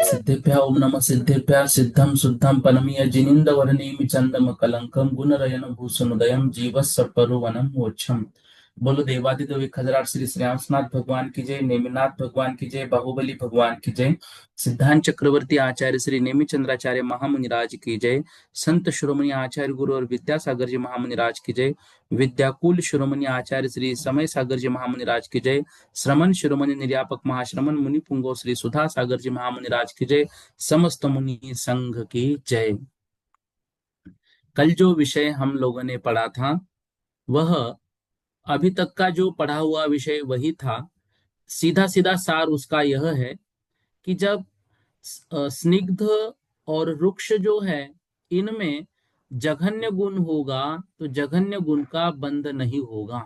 सिद्धेभ्य ओम नमः सिद्धेभ्य सिद्धं शुद्धं परमीय जिनिंद वर्णिमि चंदम कलंकम गुणरयन भूषणोदयम जीवस्वपरुवनम मोक्षम। बोलो देवादिदेव खजराट श्री श्रीरामनाथ भगवान की जय, नेमिनाथ भगवान की जय, बाहुबली भगवान की जय, सिद्धांत चक्रवर्ती आचार्य श्री नेमि चंद्राचार्य महामुनिराज की जय, संत शिरोमणि आचार्य गुरु और विद्यासागर जी महामुनिराज की जय, विद्याकुल शिरोमणि आचार्य श्री समय सागर जी महामुनिराज की जय, श्रमण शिरोमणि निर्यापक महाश्रमण मुनि पुंगो श्री सुधा सागर जी महामुनिराज की जय, समस्त मुनि संघ की जय। कल जो विषय हम लोगों ने पढ़ा था वह अभी तक का जो पढ़ा हुआ विषय वही था। सीधा सीधा सार उसका यह है कि जब स्निग्ध और रुक्ष जो है इनमें जघन्य गुण होगा तो जघन्य गुण का बंध नहीं होगा।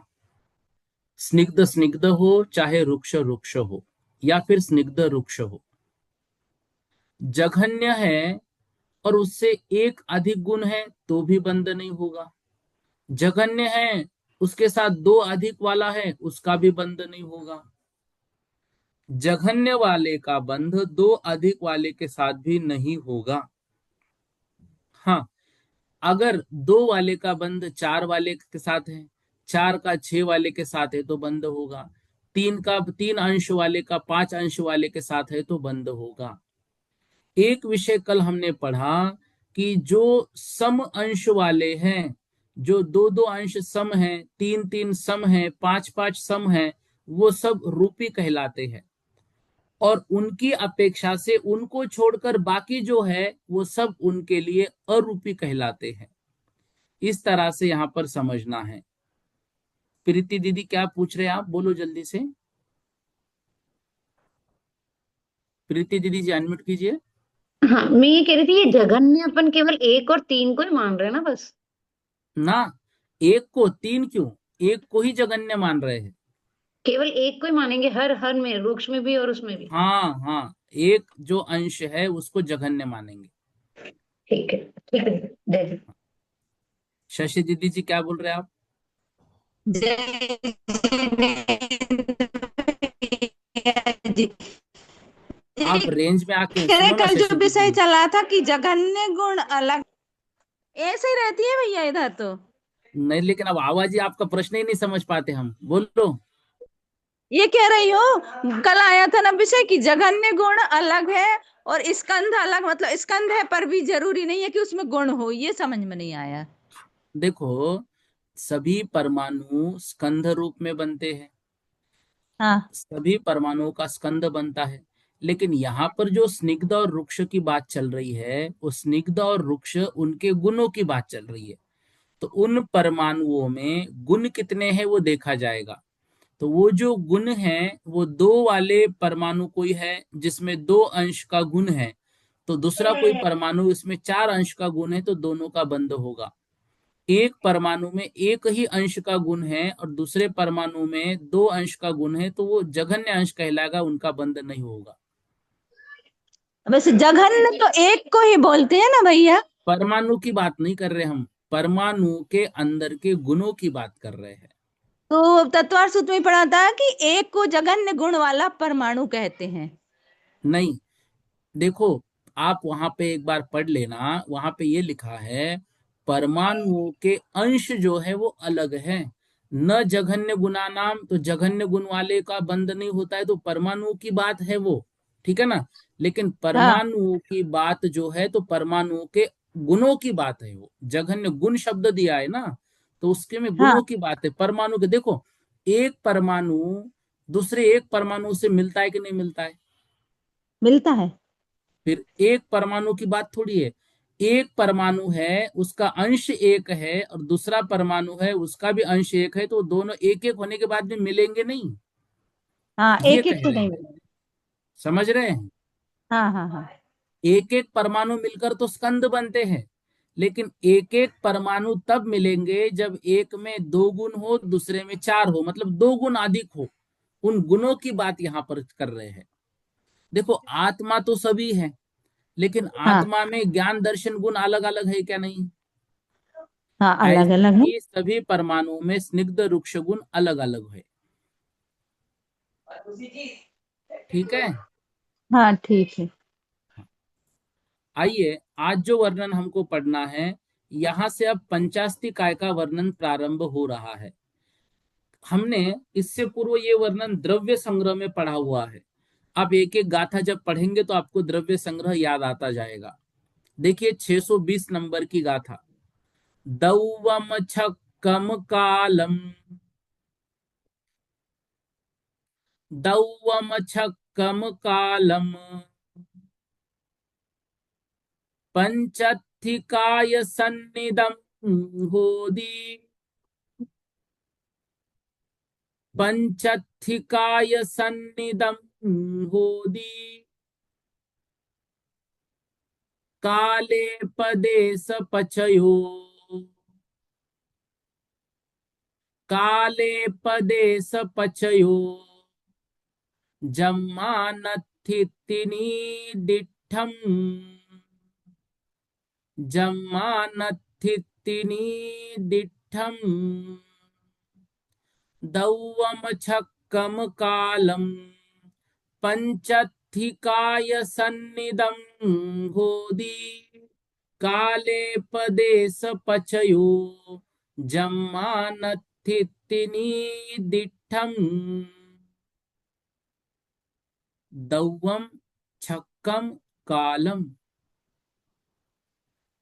स्निग्ध स्निग्ध हो चाहे रुक्ष रुक्ष हो या फिर स्निग्ध रुक्ष हो, जघन्य है और उससे एक अधिक गुण है तो भी बंध नहीं होगा। जघन्य है उसके साथ दो अधिक वाला है उसका भी बंध नहीं होगा। जघन्य वाले का बंध दो अधिक वाले के साथ भी नहीं होगा। हाँ, अगर दो वाले का बंध चार वाले के साथ है, चार का छह वाले के साथ है तो बंध होगा, तीन का तीन अंश वाले का पांच अंश वाले के साथ है तो बंध होगा। एक विषय कल हमने पढ़ा कि जो सम अंश वाले हैं, जो दो दो अंश सम हैं, तीन तीन सम हैं, पांच पांच सम हैं, वो सब रूपी कहलाते हैं और उनकी अपेक्षा से उनको छोड़कर बाकी जो है वो सब उनके लिए अरूपी कहलाते हैं। इस तरह से यहां पर समझना है। प्रीति दीदी क्या पूछ रहे हैं आप, बोलो जल्दी से। प्रीति दीदी जी अनम्यूट कीजिए। हाँ, मैं ये कह रही थी ये जघन्य अपन केवल एक और तीन को ही मान रहे हैं ना बस। ना, एक को तीन क्यों, एक को ही जगन्य मान रहे हैं। केवल एक को ही मानेंगे हर हर में, वृक्ष में भी और उसमें भी। हाँ हाँ, एक जो अंश है उसको जघन्य मानेंगे। ठीक है, ठीक है। जय शशि दीदी जी क्या बोल रहे हैं आप? जय जी। आप रेंज में आके अरे सुनो ना कल जो शशि विषय दीदी। चला था कि जघन्य गुण अलग, ऐसे ही रहती है भैया इधर तो। नहीं, लेकिन अब आवाज ही आपका प्रश्न ही नहीं समझ पाते हम, बोलो। ये कह रही हो कल आया था ना विषय कि जघन्य गुण अलग है और स्कंध अलग, मतलब स्कंध है पर भी जरूरी नहीं है कि उसमें गुण हो, ये समझ में नहीं आया। देखो, सभी परमाणु स्कंध रूप में बनते हैं, हाँ सभी परमाणुओं का स्कंद बनता है, लेकिन यहाँ पर जो स्निग्ध और रुक्ष की बात चल रही है वो स्निग्ध और रुक्ष उनके गुणों की बात चल रही है। तो उन परमाणुओं में गुण कितने हैं वो देखा जाएगा। तो वो जो गुण है वो दो वाले परमाणु कोई है जिसमें दो अंश का गुण है, तो दूसरा कोई परमाणु इसमें चार अंश का गुण है तो दोनों का बंध होगा। एक परमाणु में एक ही अंश का गुण है और दूसरे परमाणु में दो अंश का गुण है तो वो जघन्य अंश कहलाएगा, उनका बंध नहीं होगा। वैसे जघन्य तो एक को ही बोलते हैं ना भैया। परमाणु की बात नहीं कर रहे हम, परमाणु के अंदर के गुणों की बात कर रहे हैं। तो तत्वार सूत्र में पढ़ा था कि एक को जघन्य गुण वाला परमाणु कहते हैं। नहीं, देखो, आप वहां पे एक बार पढ़ लेना, वहां पे ये लिखा है परमाणु के अंश जो है वो अलग है। न जघन्य गुणा नाम, तो जघन्य गुण वाले का बंध नहीं होता है, तो परमाणु की बात है वो, ठीक है ना। लेकिन हाँ परमाणु की बात जो है तो परमाणु के गुणों की बात है, वो जघन्य गुण शब्द दिया है ना, तो उसके में हाँ, गुणों की बात है परमाणु के। देखो, एक परमाणु दूसरे एक परमाणु से मिलता है कि नहीं मिलता है? मिलता है। फिर एक परमाणु की बात थोड़ी है, एक परमाणु है उसका अंश एक है और दूसरा परमाणु है उसका भी अंश एक है, तो दोनों एक एक होने के बाद भी मिलेंगे नहीं, हाँ ये एक एक कह तो रहे नहीं हैं। मिलेगा। समझ रहे हैं? हाँ हाँ हाँ। एक एक परमाणु मिलकर तो स्कंद बनते हैं, लेकिन एक एक परमाणु तब मिलेंगे जब एक में 2 गुण हो, दूसरे में 4 हो, मतलब 2 गुण अधिक हो। उन गुणों की बात यहां पर कर रहे हैं। देखो, आत्मा तो सभी है, लेकिन हाँ आत्मा में ज्ञान दर्शन गुण अलग अलग है क्या? नहीं। हाँ, अलग ऐसे अलग है। ही सभी परमाणुओं में स्निग्ध रुक्ष गुण अलग अलग है। ठीक है। हाँ ठीक है। आइए, आज जो वर्णन हमको पढ़ना है, यहां से अब पंचास्ति काय का वर्णन प्रारंभ हो रहा है। हमने इससे पूर्व ये वर्णन द्रव्य संग्रह में पढ़ा हुआ है। आप एक एक गाथा जब पढ़ेंगे तो आपको द्रव्य संग्रह याद आता जाएगा। देखिए 620 नंबर की गाथा। दौवम छक्कम कालम, दौवम छक्कम कालम, पंचत्थिकाय सन्निधम होदी, पंचत्थिकाय सन्निधम होदी, काले पदे सपचयो, काले पदे सपचयो, जम्मानत्थितिनी दिठम, जम्मानत्थितिनी दिठम, दौवम छक्कम कालम, पंचत्थिकाय सन्निधम होदी, काले पदे सपचयो, जम्मानत्थितिनी दिठम। दौवम छक्कम कालम,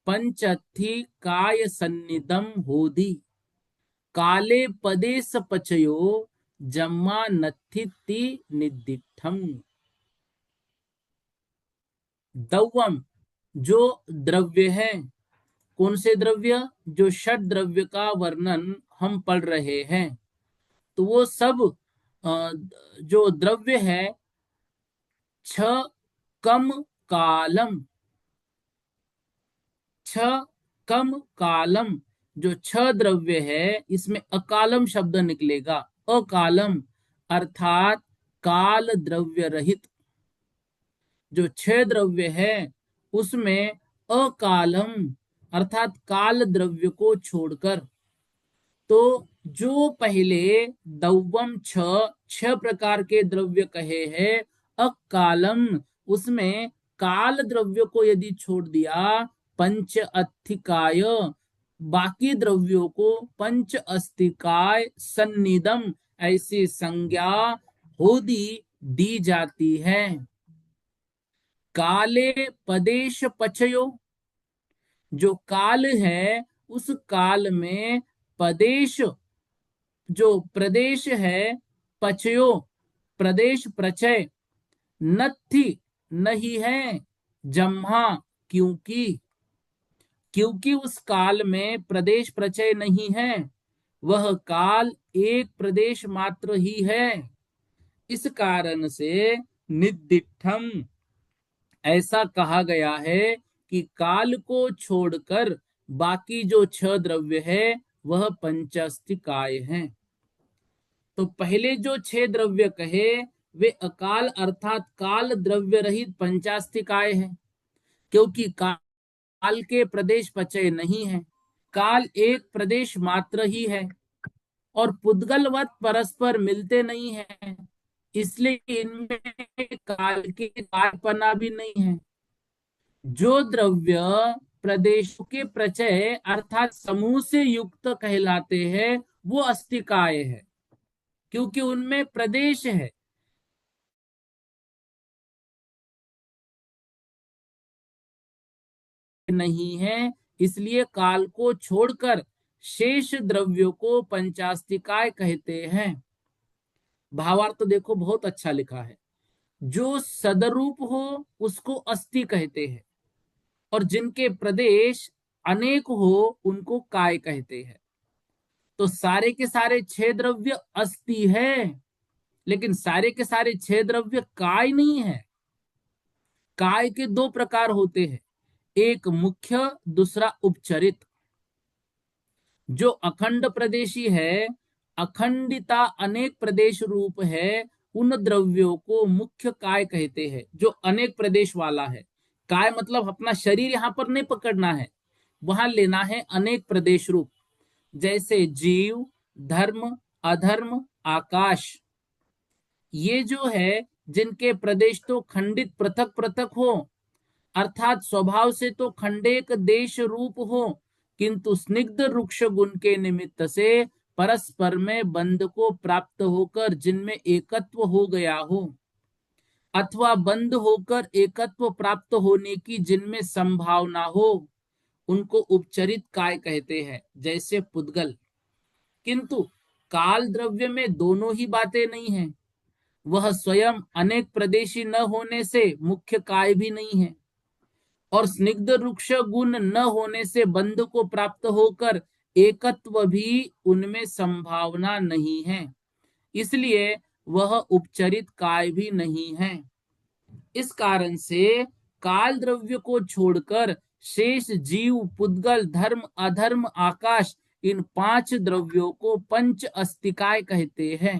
पंचत्थि काय सन्निधम होदी, काले पदे सपचयो, जम्मा नत्थिति निदिठम। दौवम जो द्रव्य है, कौन से द्रव्य? जो षट द्रव्य का वर्णन हम पढ़ रहे हैं, तो वो सब जो द्रव्य है, छ कम कालम, छ कम कालम, जो छ द्रव्य है इसमें अकालम शब्द निकलेगा। अकालम अर्थात काल द्रव्य रहित। जो छह द्रव्य है उसमें अकालम अर्थात काल द्रव्य को छोड़कर, तो जो पहले दौवम छह प्रकार के द्रव्य कहे हैं, अकालम उसमें काल द्रव्य को यदि छोड़ दिया, पंच अत्थिकाय बाकी द्रव्यों को पंच अस्तिकाय सन्निधम ऐसी संज्ञा होदी दी जाती है। काले पदेश पचयो, जो काल है उस काल में पदेश जो प्रदेश है, पचयो प्रदेश प्रचय, नथि नहीं है, जम्हा क्योंकि, क्योंकि उस काल में प्रदेश प्रचय नहीं है, वह काल एक प्रदेश मात्र ही है। इस कारण से निदिठम ऐसा कहा गया है कि काल को छोड़कर बाकी जो छह द्रव्य है वह पंचस्तिकाय हैं। तो पहले जो छह द्रव्य कहे वे अकाल अर्थात काल द्रव्य रहित पंचास्तिकाय है, क्योंकि काल के प्रदेश पचय नहीं है, काल एक प्रदेश मात्र ही है और पुद्गलवत परस्पर मिलते नहीं है, इसलिए इनमें काल की कारपना भी नहीं है। जो द्रव्य प्रदेशों के प्रचय अर्थात समूह से युक्त कहलाते हैं वो अस्तिकाय है, क्योंकि उनमें प्रदेश है। नहीं है, इसलिए काल को छोड़कर शेष द्रव्यों को पंचास्तिकाय कहते हैं। भावार्थ देखो बहुत अच्छा लिखा है। जो सदरूप हो उसको अस्थि कहते हैं, और जिनके प्रदेश अनेक हो उनको काय कहते हैं। तो सारे के सारे छह द्रव्य अस्थि है, लेकिन सारे के सारे छह द्रव्य काय नहीं है। काय के दो प्रकार होते हैं, एक मुख्य, दूसरा उपचरित। जो अखंड प्रदेशी है, अखंडिता अनेक प्रदेश रूप है, उन द्रव्यों को मुख्य काय कहते हैं। जो अनेक प्रदेश वाला है, काय मतलब अपना शरीर यहां पर नहीं पकड़ना है, वहां लेना है अनेक प्रदेश रूप। जैसे जीव, धर्म, अधर्म, आकाश, ये जो है जिनके प्रदेश तो खंडित पृथक पृथक हो, अर्थात स्वभाव से तो खंडेक देश रूप हो, किंतु स्निग्ध रुक्ष गुण के निमित्त से परस्पर में बंध को प्राप्त होकर जिनमें एकत्व हो गया हो, अथवा बंध होकर एकत्व प्राप्त होने की जिनमें संभावना हो, उनको उपचरित काय कहते हैं, जैसे पुद्गल। किंतु काल द्रव्य में दोनों ही बातें नहीं है। वह स्वयं अनेक प्रदेशी न होने से मुख्य काय भी नहीं है, और स्निग्ध रुक्ष गुण न होने से बंध को प्राप्त होकर एकत्व भी उनमें संभावना नहीं है, इसलिए वह उपचरित काय भी नहीं है। इस कारण से काल द्रव्य को छोड़कर शेष जीव, पुद्गल, धर्म, अधर्म, आकाश, इन 5 द्रव्यों को पंच अस्तिकाय कहते हैं।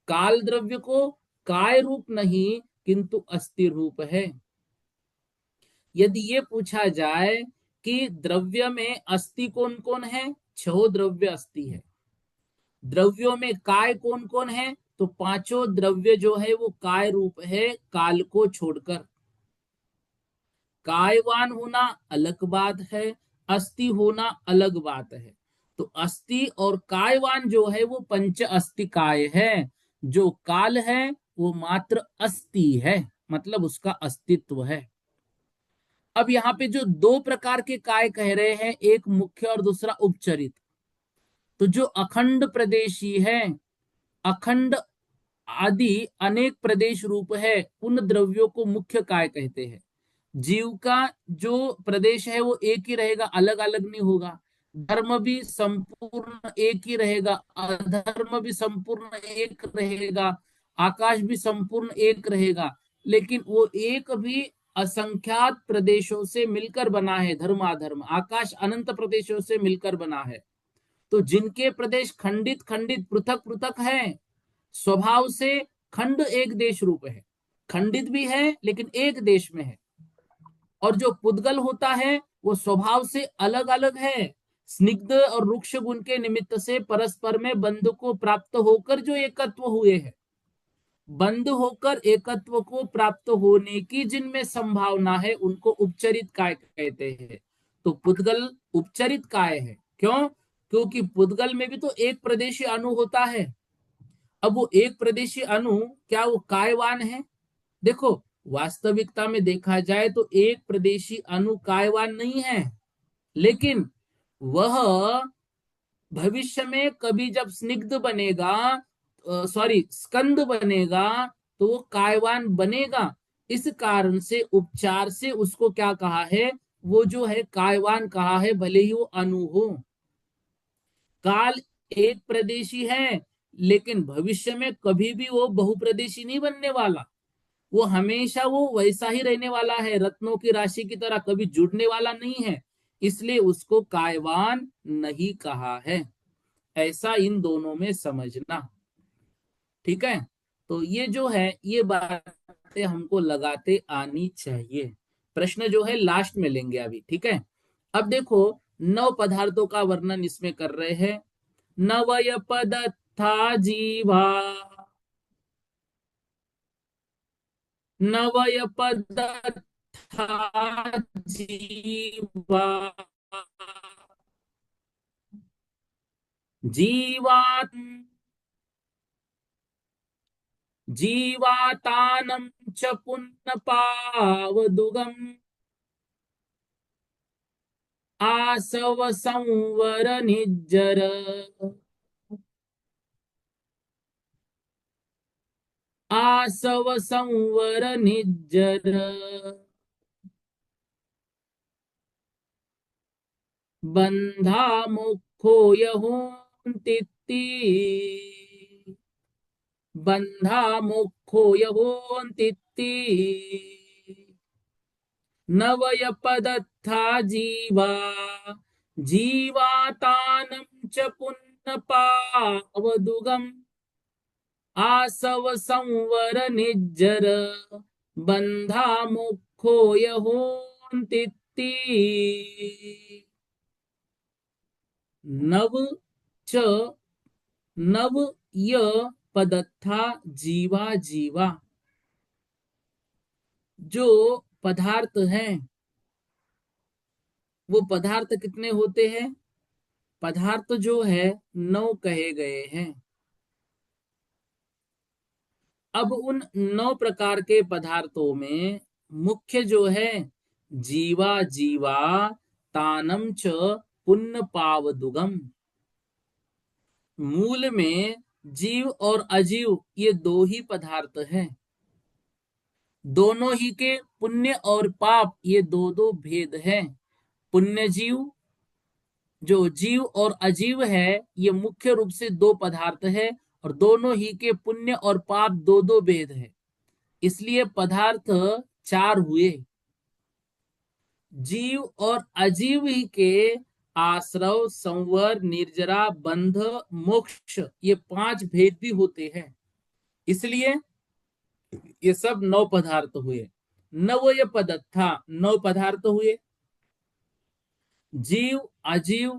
काल द्रव्य को काय रूप नहीं किंतु अस्थि रूप है। यदि ये पूछा जाए कि द्रव्य में अस्थि कौन कौन है, 6 द्रव्य अस्थि है। द्रव्यों में काय कौन कौन है, तो 5 द्रव्य जो है वो काय रूप है, काल को छोड़कर। कायवान होना अलग बात है, अस्थि होना अलग बात है। तो अस्थि और कायवान जो है वो पंच अस्थि काय है, जो काल है वो मात्र अस्थि है, मतलब उसका अस्तित्व है। अब यहाँ पे जो 2 प्रकार के काय कह रहे हैं, एक मुख्य और दूसरा उपचरित, तो जो अखंड प्रदेशी है, अखंड आदि अनेक प्रदेश रूप है, उन द्रव्यों को मुख्य काय कहते हैं। जीव का जो प्रदेश है वो एक ही रहेगा, अलग अलग नहीं होगा। धर्म भी संपूर्ण एक ही रहेगा, अधर्म भी संपूर्ण एक रहेगा, आकाश भी संपूर्ण एक रहेगा, लेकिन वो एक भी असंख्यात प्रदेशों से मिलकर बना है। धर्माधर्म, आकाश अनंत प्रदेशों से मिलकर बना है। तो जिनके प्रदेश खंडित खंडित पृथक पृथक है, स्वभाव से खंड एक देश रूप है, खंडित भी है लेकिन एक देश में है। और जो पुद्गल होता है वो स्वभाव से अलग अलग है, स्निग्ध और रुक्ष गुण के निमित्त से परस्पर में बंध को प्राप्त होकर जो एकत्व हुए हैं, बंध होकर एकत्व को प्राप्त होने की जिनमें संभावना है, उनको उपचरित काय कहते हैं। तो पुद्गल उपचरित काय है। क्यों? क्योंकि पुद्गल में भी तो एक प्रदेशी अणु होता है। अब वो एक प्रदेशी अणु क्या वो कायवान है? देखो, वास्तविकता में देखा जाए तो एक प्रदेशी अणु कायवान नहीं है, लेकिन वह भविष्य में कभी जब स्निग्ध बनेगा, स्कंद बनेगा, तो वो कायवान बनेगा। इस कारण से उपचार से उसको क्या कहा है, वो जो है कायवान कहा है, भले ही वो अणु हो। काल एक प्रदेशी है, लेकिन भविष्य में कभी भी वो बहुप्रदेशी नहीं बनने वाला। वो हमेशा वो वैसा ही रहने वाला है, रत्नों की राशि की तरह कभी जुड़ने वाला नहीं है, इसलिए उसको कायवान नहीं कहा है। ऐसा इन दोनों में समझना, ठीक है। तो ये जो है ये बातें हमको लगाते आनी चाहिए। प्रश्न जो है लास्ट में लेंगे अभी, ठीक है। अब देखो, 9 पदार्थों का वर्णन इसमें कर रहे हैं। नवय पदार्था जीवा, नवय पदार्था जीवा, जीवात जीवातानं च पुन्नपावदुगम् आसव संवर निज्जर, आसव संवर निज्जर, बंधा मुखो यहोन्तित्ति, बंधा मुखो यहोन्तित्ति, नवय पदत्था जीवा जीवातानं च पुण्यपावदुगम आसव संवर निज्जर बंधा मुखो यहोन्ति। नव च नव य पदत्था जीवा जीवा, जो पदार्थ हैं वो पदार्थ कितने होते हैं? पदार्थ जो है 9 कहे गए हैं। अब उन 9 प्रकार के पदार्थों में मुख्य जो है जीवा जीवा तानम च पुण्य पावदुगम, मूल में जीव और अजीव ये दो ही पदार्थ हैं। दोनों ही के पुण्य और पाप ये दो दो भेद हैं। पुण्य जीव, जो जीव और अजीव है, ये मुख्य रूप से दो पदार्थ है और दोनों ही के पुण्य और पाप दो दो भेद है, इसलिए पदार्थ 4 हुए। जीव और अजीव ही के आश्रव, संवर, निर्जरा, बंध, मोक्ष ये 5 भेद भी होते हैं, इसलिए ये सब 9 पदार्थ हुए। नवय पदत्था 9 पदार्थ हुए। जीव अजीव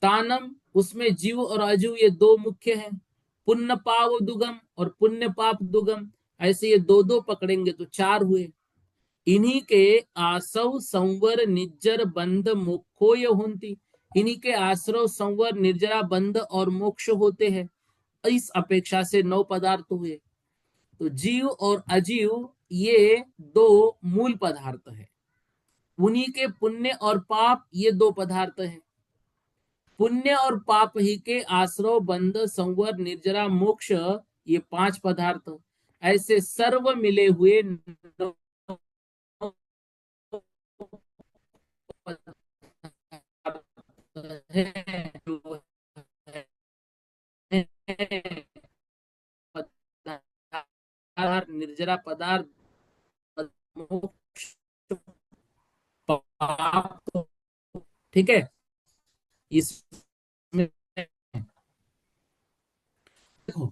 तानम, उसमें जीव और अजीव ये दो मुख्य हैं। पुण्य पाव दुगम और पुण्य पाप दुगम, ऐसे ये दो दो पकड़ेंगे तो 4 हुए। इन्हीं के आसव संवर निज्जर बंध मोक्षोय होंती, इन्हीं के आश्रव संवर निर्जरा बंध और मोक्ष होते हैं। इस अपेक्षा से 9 पदार्थ हुए। तो जीव और अजीव ये दो मूल पदार्थ है, उन्हीं के पुण्य और पाप ये 2 पदार्थ हैं। पुण्य और पाप ही के आश्रव, बंध, संवर, निर्जरा, मोक्ष ये 5 पदार्थ, ऐसे सर्व मिले हुए 9 पदार्थ, निर्जरा पदार्थ, मोक्ष, पाप, ठीक है। इसमें देखो,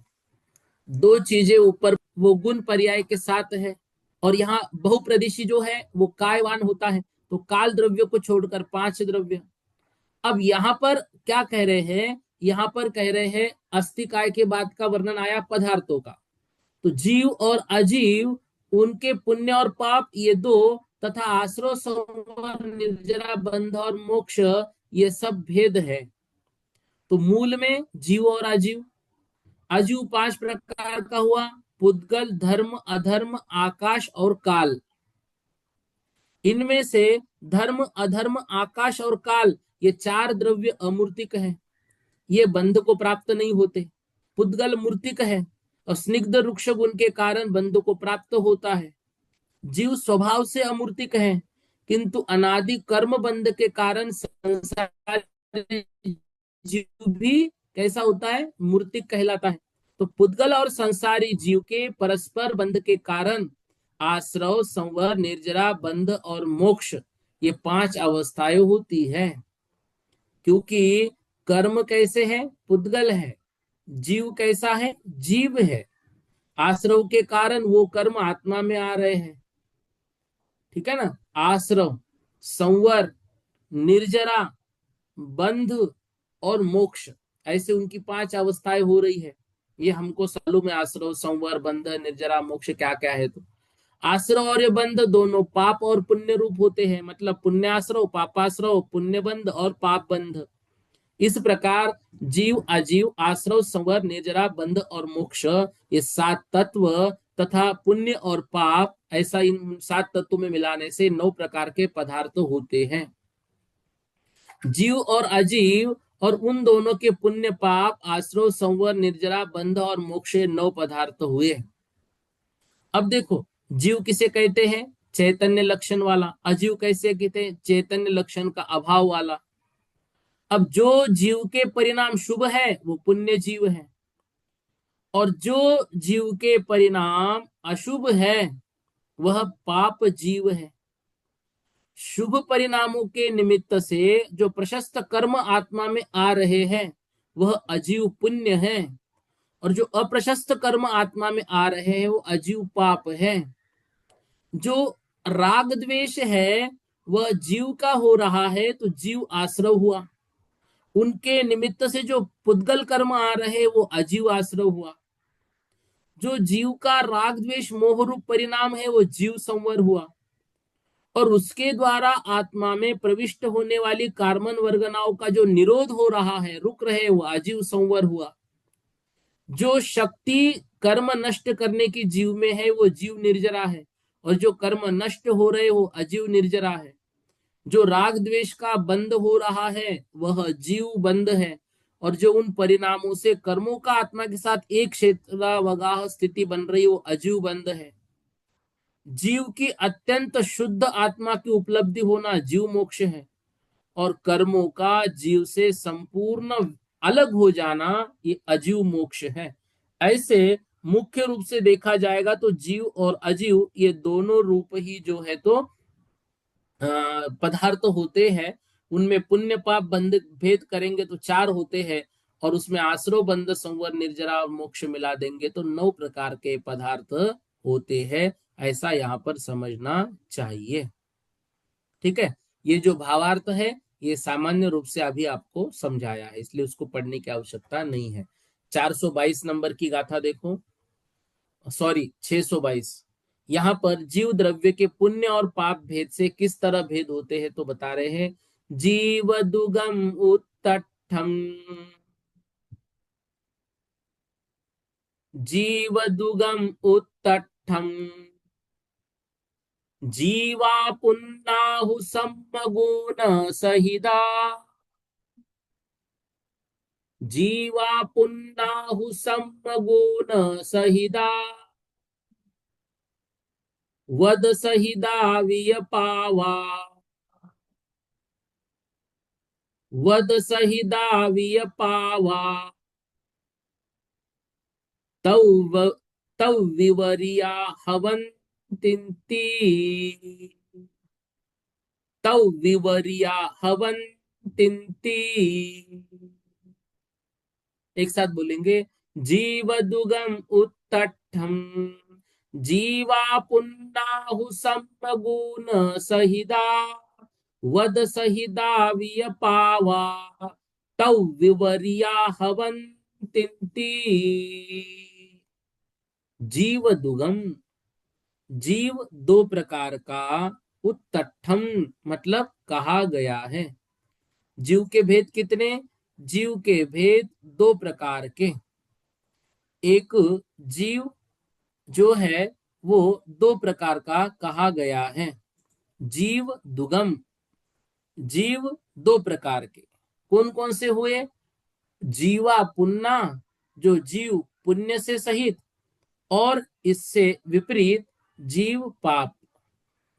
2 चीजें ऊपर वो गुण पर्याय के साथ है, और यहाँ बहुप्रदेशी जो है वो कायवान होता है, तो काल द्रव्य को छोड़कर 5 द्रव्य। अब यहाँ पर क्या कह रहे हैं? यहाँ पर कह रहे हैं अस्थि काय के बाद का वर्णन आया पदार्थों का, तो जीव और अजीव उनके पुण्य और पाप ये 2, तथा आश्रव, संवर, निर्जरा, बंध और मोक्ष ये सब भेद है। तो मूल में जीव और अजीव। अजीव 5 प्रकार का हुआ, पुद्गल, धर्म, अधर्म, आकाश और काल। इनमें से धर्म, अधर्म, आकाश और काल ये 4 द्रव्य अमूर्तिक हैं, ये बंध को प्राप्त नहीं होते। पुद्गल मूर्तिक है और स्निग्ध रुक्ष गुण के कारण बंध को प्राप्त होता है। जीव स्वभाव से अमूर्तिक है, किंतु अनादि कर्म बंध के कारण संसार जीव भी कैसा होता है? मूर्तिक कहलाता है। तो पुद्गल और संसारी जीव के परस्पर बंध के कारण आश्रव, संवर, निर्जरा, बंध और मोक्ष ये 5 अवस्थाएं होती है। क्योंकि कर्म कैसे है? पुद्गल है। जीव कैसा है? जीव है। आश्रव के कारण वो कर्म आत्मा में आ रहे हैं, ठीक है ना। आश्रव, संवर, निर्जरा, बंध और मोक्ष, ऐसे उनकी 5 अवस्थाएं हो रही है। ये हमको सालों में आश्रव, संवर, बंध, निर्जरा, मोक्ष क्या क्या है। तो आश्रव और ये बंध दोनों पाप और पुण्य रूप होते हैं, मतलब पुण्याश्रव, पापाश्रव, पुण्य बंध और पाप बंध। इस प्रकार जीव, अजीव, आश्रव, संवर, निर्जरा, बंध और मोक्ष ये 7 तत्व तथा पुण्य और पाप, ऐसा इन 7 तत्वों में मिलाने से 9 प्रकार के पदार्थ होते हैं। जीव और अजीव और उन दोनों के पुण्य पाप, आश्रव, संवर, निर्जरा, बंध और मोक्ष 9 पदार्थ हुए। अब देखो, जीव किसे कहते हैं? चैतन्य लक्षण वाला। अजीव कैसे कहते हैं? चैतन्य लक्षण का अभाव वाला। अब जो जीव के परिणाम शुभ है वो पुण्य जीव है, और जो जीव के परिणाम अशुभ है वह पाप जीव है। शुभ परिणामों के निमित्त से जो प्रशस्त कर्म आत्मा में आ रहे हैं वह अजीव पुण्य है, और जो अप्रशस्त कर्म आत्मा में आ रहे हैं वो अजीव पाप है। जो राग द्वेष है वह जीव का हो रहा है तो जीव आश्रव हुआ, उनके निमित्त से जो पुद्गल कर्म आ रहे वो अजीव आश्रव हुआ। जो जीव का राग द्वेष मोह रूप परिणाम है वो जीव संवर हुआ, और उसके द्वारा आत्मा में प्रविष्ट होने वाली कार्बन वर्गनाओं का जो निरोध हो रहा है, रुक रहे, वो अजीव संवर हुआ। जो शक्ति कर्म नष्ट करने की जीव में है वो जीव निर्जरा है, और जो कर्म नष्ट हो रहे वो अजीव निर्जरा है। जो राग द्वेष का बंध हो रहा है वह जीव बंध है, और जो उन परिणामों से कर्मों का आत्मा के साथ एक क्षेत्रावगाह स्थिति बन रही वो अजीव बंध है। जीव की अत्यंत शुद्ध आत्मा की उपलब्धि होना जीव मोक्ष है, और कर्मों का जीव से संपूर्ण अलग हो जाना ये अजीव मोक्ष है। ऐसे मुख्य रूप से देखा जाएगा तो जीव और अजीव ये दोनों रूप ही जो है तो पदार्थ होते हैं। उनमें पुण्य पाप बंध भेद करेंगे तो 4 होते हैं, और उसमें आश्रव बंध संवर निर्जरा और मोक्ष मिला देंगे तो 9 प्रकार के पदार्थ होते हैं। ऐसा यहाँ पर समझना चाहिए। ठीक है, ये जो भावार्थ है ये सामान्य रूप से अभी आपको समझाया है, इसलिए उसको पढ़ने की आवश्यकता नहीं है। 422 नंबर की गाथा देखो, सॉरी 622। यहाँ पर जीव द्रव्य के पुण्य और पाप भेद से किस तरह भेद होते हैं तो बता रहे हैं। जीव दुगम उत्तठम, जीव दुगम उत्तठम, जीवा पुन्नाहु सम्मगुण सहिता, जीवा पुन्नाहु सम्मगुण सहिता, वद सहिदा वियपावा, वद सहिदा वियपावा, तव विवरिया हवन्तिन्ति, तव विवरिया हवन्तिन्ति। एक साथ बोलेंगे, जीव दुगम उत्तठम, जीवा पुन्नाहु सम्मगुण सहिदा, वद सहिदा वियपावा, तव विवरिया हवन्तिन्ति। जीव दुगम, जीव 2 प्रकार का, उत्तठम मतलब कहा गया है। जीव के भेद कितने? जीव के भेद 2 प्रकार के। एक जीव जो है वो 2 प्रकार का कहा गया है। जीव दुगम, जीव 2 प्रकार के कौन कौन से हुए? जीवा पुन्ना, जो जीव पुण्य से सहित, और इससे विपरीत जीव पाप,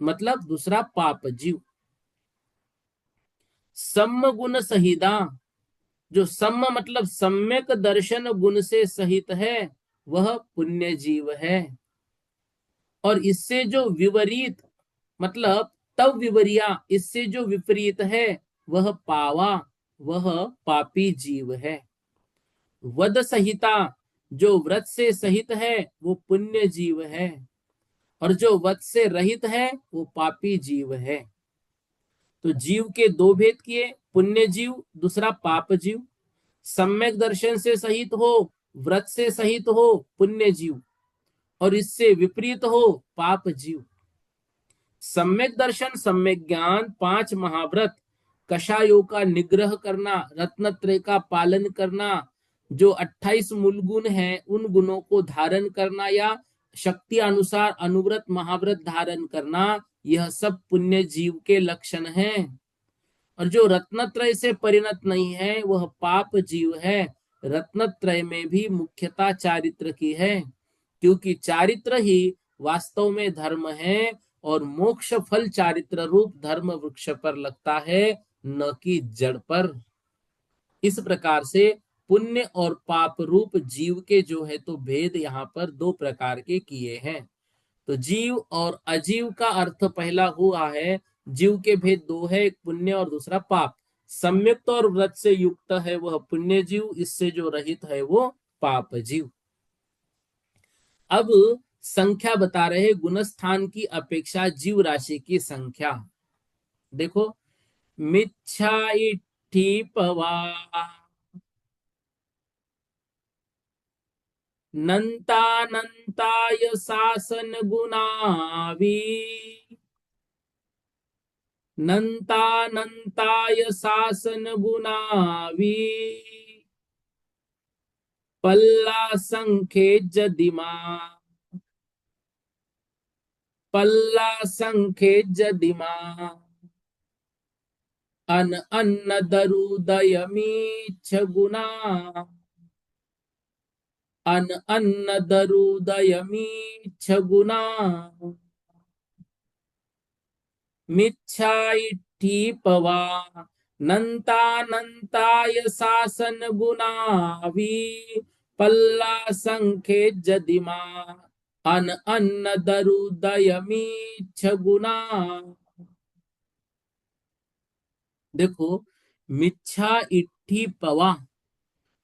मतलब दूसरा पाप जीव। सम्म गुण सहिता, जो सम्म मतलब सम्यक दर्शन गुण से सहित है वह पुण्य जीव है, और इससे जो विपरीत मतलब तव विवरिया, इससे जो विपरीत है वह पावा, वह पापी जीव है। वद सहिता, जो व्रत से सहित है वो पुण्य जीव है, और जो वध से रहित है वो पापी जीव है। तो जीव के 2 भेद किए, पुण्य जीव दूसरा पाप जीव। सम्यक दर्शन से सहित हो, व्रत से सहित हो पुण्य जीव, और इससे विपरीत हो पाप जीव। सम्यक दर्शन, सम्यक ज्ञान, 5 महाव्रत, कषायों का निग्रह करना, रत्नत्रय का पालन करना, जो 28 मूल गुण है उन गुणों को धारण करना, या शक्ति अनुसार अनुव्रत महाव्रत धारण करना, यह सब पुण्य जीव के लक्षण हैं। और जो रत्नत्रय से परिणत नहीं है वह पाप जीव है। रत्नत्रय में भी मुख्यता चारित्र की है, क्योंकि चारित्र ही वास्तव में धर्म है, और मोक्ष फल चारित्र रूप धर्म वृक्ष पर लगता है, न कि जड़ पर। इस प्रकार से पुण्य और पाप रूप जीव के जो है तो भेद यहाँ पर 2 प्रकार के किए हैं। तो जीव और अजीव का अर्थ पहला हुआ है जीव के भेद दो है, एक पुण्य और दूसरा पाप। सम्यक्त और व्रत से युक्त है वह पुण्य जीव, इससे जो रहित है वो पाप जीव। अब संख्या बता रहे, गुणस्थान की अपेक्षा जीव राशि की संख्या। देखो, मिच्छा इट्ठी पवा नंतानंताय शासन गुणावी नंतानंताय शासन गुणावी पल्ला संख्ये जदिमा पल्ला संख्ये जदिमा अन अन्न दरुदयमीच्छ गुणा अन अन्न दरुदयमीच्छ गुणा मिच्छा इट्ठी पवा नंतानंताय शासन गुणावी पल्ला संख्ये जदिमा अन अन्न दरुदयमीच्छ गुणा। देखो, मिच्छा इट्ठी पवा,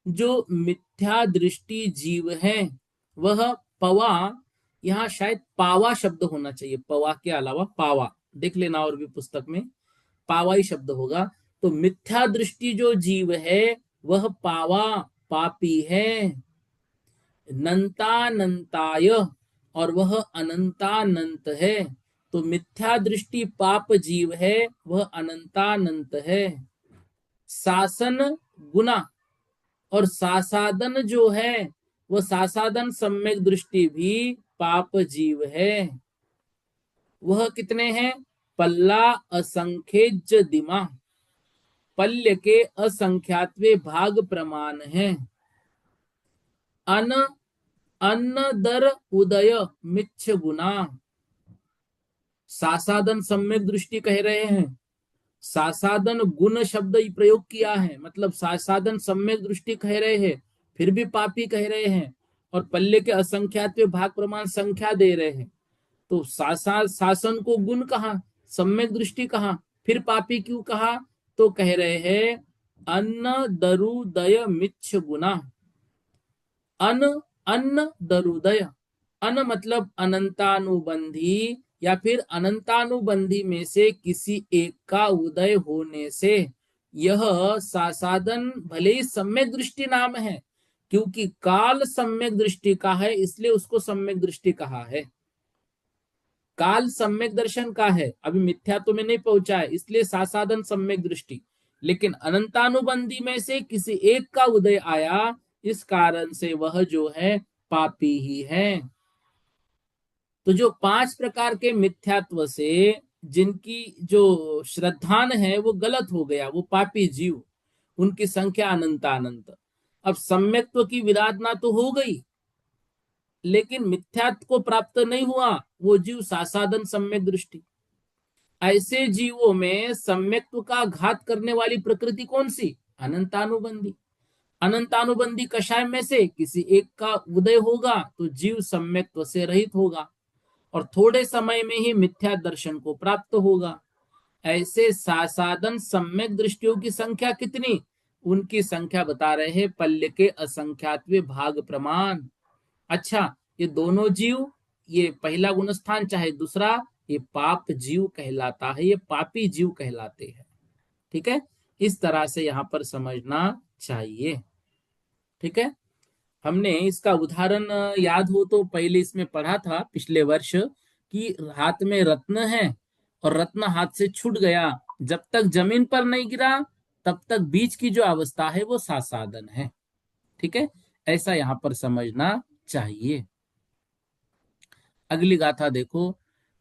जो मिथ्या दृष्टि जीव है वह पवा, यहाँ शायद पावा शब्द होना चाहिए, पवा के अलावा पावा, देख लेना और भी पुस्तक में पावा ही शब्द होगा। तो मिथ्या दृष्टि जो जीव है वह पावा, पापी है। नंतानंताय, और वह अनंतानंत है। तो मिथ्या दृष्टि पाप जीव है, वह अनंतानंत है। शासन गुना, और सासादन जो है वह सासादन सम्यक दृष्टि भी पाप जीव है। वह कितने हैं? पल्ला असंख्यज दिमा, पल्य के असंख्यात्वे भाग प्रमाण है। अन अन्न दर उदय मिच्छ गुना, सासादन सम्यक दृष्टि कह रहे हैं, सासादन गुण शब्द प्रयोग किया है, मतलब सासादन सम्यक दृष्टि कह रहे हैं, फिर भी पापी कह रहे हैं। और पल्ले के असंख्यात भाग प्रमाण संख्या दे रहे हैं। तो शासन को गुण कहा, सम्यक दृष्टि कहा, फिर पापी क्यों कहा? तो कह रहे हैं अन्न दरुदय मिच्छ गुना। अन अन्न दरुदय, अन मतलब अनंतानुबंधी, या फिर अनंतानुबंधी में से किसी एक का उदय होने से। यह सासादन भले ही सम्यक दृष्टि नाम है, क्योंकि काल सम्यक दृष्टि का है इसलिए उसको सम्यक दृष्टि कहा है। काल सम्यक दर्शन का है, अभी मिथ्यात्व में नहीं पहुंचा है, इसलिए सासादन सम्यक दृष्टि। लेकिन अनंतानुबंधी में से किसी एक का उदय आया, इस कारण से वह जो है पापी ही है। तो जो 5 प्रकार के मिथ्यात्व से जिनकी जो श्रद्धान है वो गलत हो गया, वो पापी जीव, उनकी संख्या अनंतानंत। अब सम्यक्त्व की विराधना तो हो गई, लेकिन मिथ्यात्व को प्राप्त नहीं हुआ, वो जीव सासादन सम्यक दृष्टि। ऐसे जीवों में सम्यक्त्व का घात करने वाली प्रकृति कौन सी? अनंतानुबंधी। अनंतानुबंधी कषाय में से किसी एक का उदय होगा तो जीव सम्यक्त्व से रहित होगा और थोड़े समय में ही मिथ्या दर्शन को प्राप्त होगा। ऐसे सासादन सम्यक दृष्टियों की संख्या कितनी? उनकी संख्या बता रहे हैं पल्य के असंख्यात्वे भाग प्रमाण। अच्छा, ये दोनों जीव, ये पहला गुणस्थान चाहे दूसरा, ये पाप जीव कहलाता है, ये पापी जीव कहलाते हैं। ठीक है, इस तरह से यहां पर समझना चाहिए। ठीक है, हमने इसका उदाहरण याद हो तो पहले इसमें पढ़ा था पिछले वर्ष कि हाथ में रत्न है और रत्न हाथ से छूट गया, जब तक जमीन पर नहीं गिरा तब तक बीच की जो अवस्था है वो सासादन है। ठीक है, ऐसा यहां पर समझना चाहिए। अगली गाथा देखो,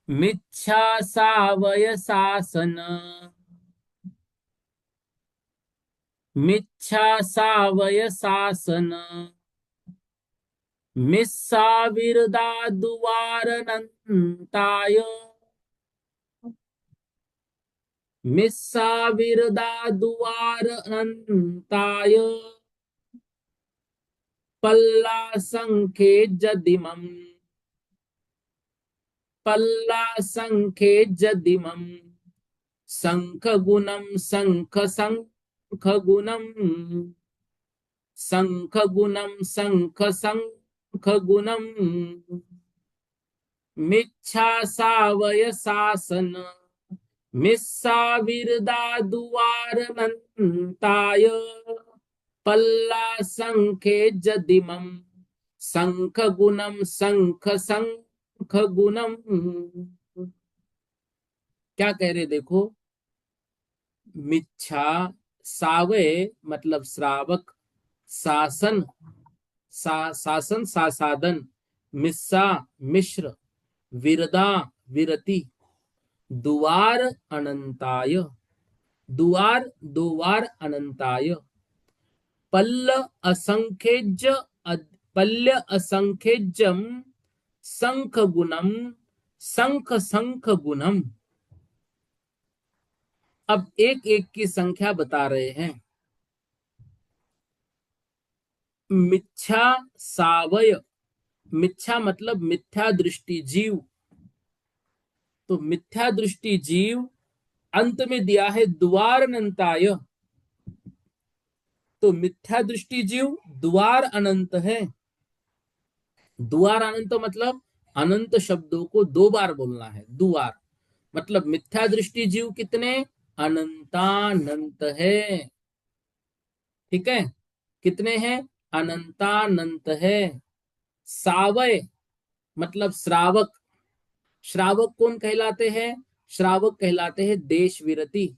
मिच्छा सावय शासन मिच्छा सावय शासन मिस्सा विरदा दुवारनंताय मिस्सा विरदा दुवारनंताय पल्ला संखे जदिमम पल्ला संखे जदिमम। शंख गुणम शंख शंख गुणम, शंख गुणम शंख शंख गुणम, मिच्छा सावय शासन, मिस्सा विरदा दुवारनंताय, पल्ला संखे जदिमम, शंख गुणम शंख शंख गुणम। क्या कह रहे देखो, मिच्छा सावय मतलब श्रावक, शासन शासन सासादन, मिस्सा मिश्र, विरदा विरति, दुवार अनंताय, दुवार दोवार अनंताय, पल्ल असंख्यज, पल्य असंख्यजम, शंख गुणम शंख शंख गुणम। अब एक एक की संख्या बता रहे हैं। मिच्छा सावय, मिच्छा मतलब मिथ्या दृष्टि जीव, तो मिथ्या दृष्टि जीव अंत में दिया है द्वारनंताय, तो मिथ्या दृष्टि जीव द्वार अनंत है। द्वार अनंत मतलब अनंत शब्दों को दो बार बोलना है। द्वार मतलब मिथ्या दृष्टि जीव कितने, अनंतानंत है। ठीक है, कितने हैं, अनंतानंत है। सावय मतलब श्रावक, श्रावक कौन कहलाते हैं, श्रावक कहलाते हैं देश विरति।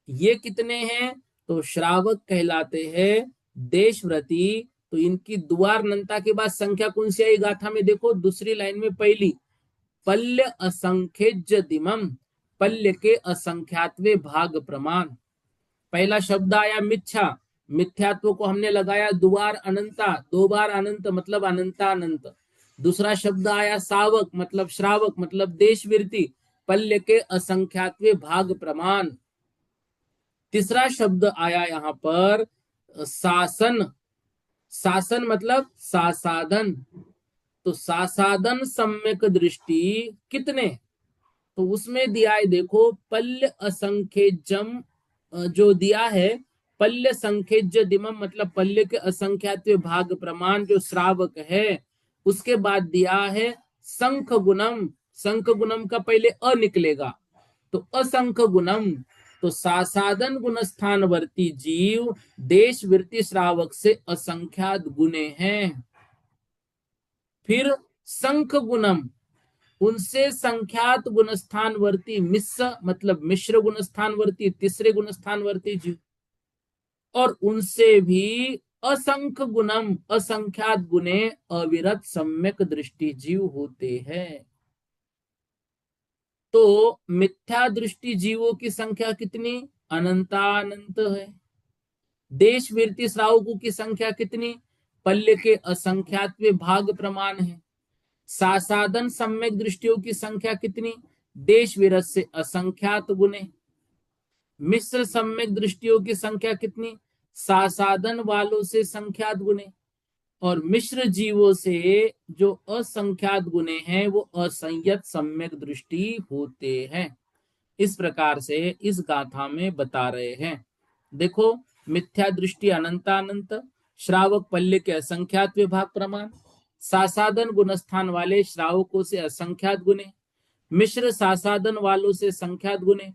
ये कितने हैं, तो श्रावक कहलाते हैं देशव्रती। तो इनकी द्वारनंता के बाद संख्या कौन सी आई गाथा में, देखो दूसरी लाइन में पहली, पल्य असंख्यज दिमम, पल्य के असंख्यातवे भाग प्रमाण। पहला शब्द आया मिच्छा, मिथ्यात्व को हमने लगाया द्वार अनंता, दो बार अनंत मतलब अनंता अनंत। दूसरा शब्द आया सावक मतलब श्रावक मतलब देशविरति, पल्य के असंख्यातवे भाग प्रमाण। तीसरा शब्द आया यहाँ पर शासन, शासन मतलब सासाधन, तो सासाधन सम्यक दृष्टि कितने, तो उसमें दिया है देखो पल्य असंख्यजम, जो दिया है पल्य संख्यज दिमम मतलब पल्य के असंख्यात भाग प्रमाण जो श्रावक है। उसके बाद दिया है शंख गुणम, शंख गुणम का पहले अ निकलेगा तो असंख्य गुणम, तो सासाधन गुणस्थानवर्ती जीव देश वृत्ति श्रावक से असंख्यात गुणे हैं। फिर संख गुणम, उनसे संख्यात गुणस्थानवर्ती, मिश्र मतलब मिश्र गुणस्थानवर्ती, तीसरे गुणस्थानवर्ती जीव, और उनसे भी असंख्य गुणम असंख्यात गुणे अविरत सम्यक दृष्टि जीव होते हैं। तो मिथ्या दृष्टि जीवों की संख्या कितनी, अनंतानंत है। देश वीरती श्रावकों की संख्या कितनी, पल्य के असंख्यात भाग प्रमाण है। सासाधन सम्यक दृष्टियों की संख्या कितनी, देश विरत से असंख्यात गुणे। मिश्र सम्यक दृष्टियों की संख्या कितनी, सासाधन वालों से संख्यात गुणे, और मिश्र जीवों से जो असंख्यात गुणे हैं वो असंयत सम्यक दृष्टि होते हैं। इस प्रकार से इस गाथा में बता रहे हैं। देखो मिथ्या दृष्टि अनंतानंत, श्रावक पल्य के असंख्यात विभाग प्रमाण, सासाधन गुणस्थान वाले श्रावकों से असंख्यात गुणे, मिश्र सासाधन वालों से संख्यात गुणे,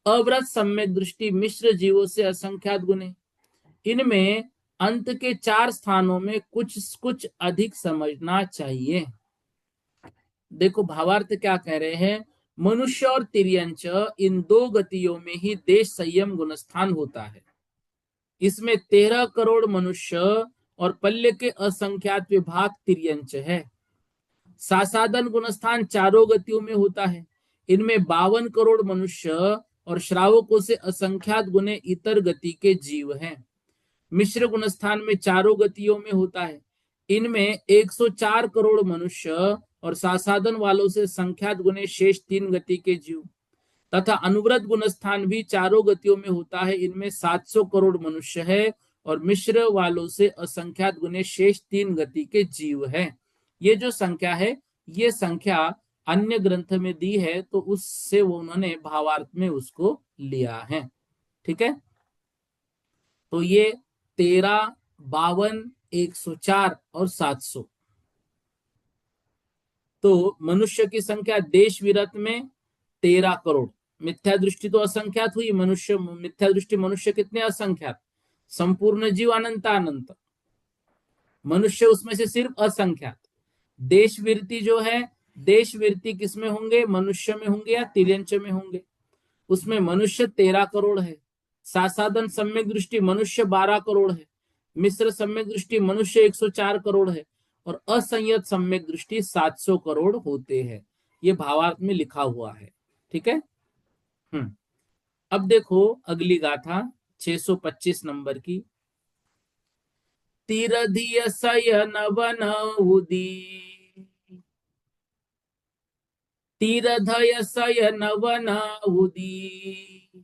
अव्रत सम्यक दृष्टि मिश्र जीवों से असंख्यात गुणे। इनमें अंत के 4 स्थानों में कुछ कुछ अधिक समझना चाहिए। देखो भावार्थ क्या कह रहे हैं, मनुष्य और तिर्यंच इन 2 गतियों में ही देश संयम गुणस्थान होता है। इसमें 13 करोड़ मनुष्य और पल्य के असंख्यात विभाग तिर्यंच है। सासाधन गुणस्थान चारों गतियों में होता है। इनमें 52 करोड़ मनुष्य और श्रावकों से असंख्यात गुणे इतर गति के जीव हैं। मिश्र गुणस्थान में चारों गतियों में होता है। इनमें 104 करोड़ मनुष्य और सासाधन वालों से संख्यात गुणे शेष 3 गति के जीव, तथा अनुव्रत गुणस्थान भी चारों गतियों में होता है। इनमें 700 करोड़ मनुष्य है और मिश्र वालों से असंख्यात गुणे शेष 3 गति के जीव है। ये जो संख्या है ये संख्या अन्य ग्रंथ में दी है तो उससे वो उन्होंने भावार्थ में उसको लिया है। ठीक है, तो ये 13, 52, 104 और 700। तो मनुष्य की संख्या देश विरत में 13 करोड़। मिथ्या दृष्टि तो असंख्यात हुई, मनुष्य मिथ्या दृष्टि मनुष्य कितने असंख्यात, संपूर्ण जीव अनंत अनंत, मनुष्य उसमें से सिर्फ असंख्यात। देश विरति जो है, देश विरति किसमें होंगे, मनुष्य में होंगे या तिर्यंच में होंगे, उसमें मनुष्य 13 करोड़ है। सासाधन सम्यक दृष्टि मनुष्य 12 करोड़ है, मिश्र सम्यक दृष्टि मनुष्य 104 करोड़ है, और असंयत सम्यक दृष्टि 700 करोड़ होते हैं। ये भावार्थ में लिखा हुआ है। ठीक है। अब देखो अगली गाथा 625 नंबर की। तिरधिय शयन वन उदी, तीरधय शयन वन उदी,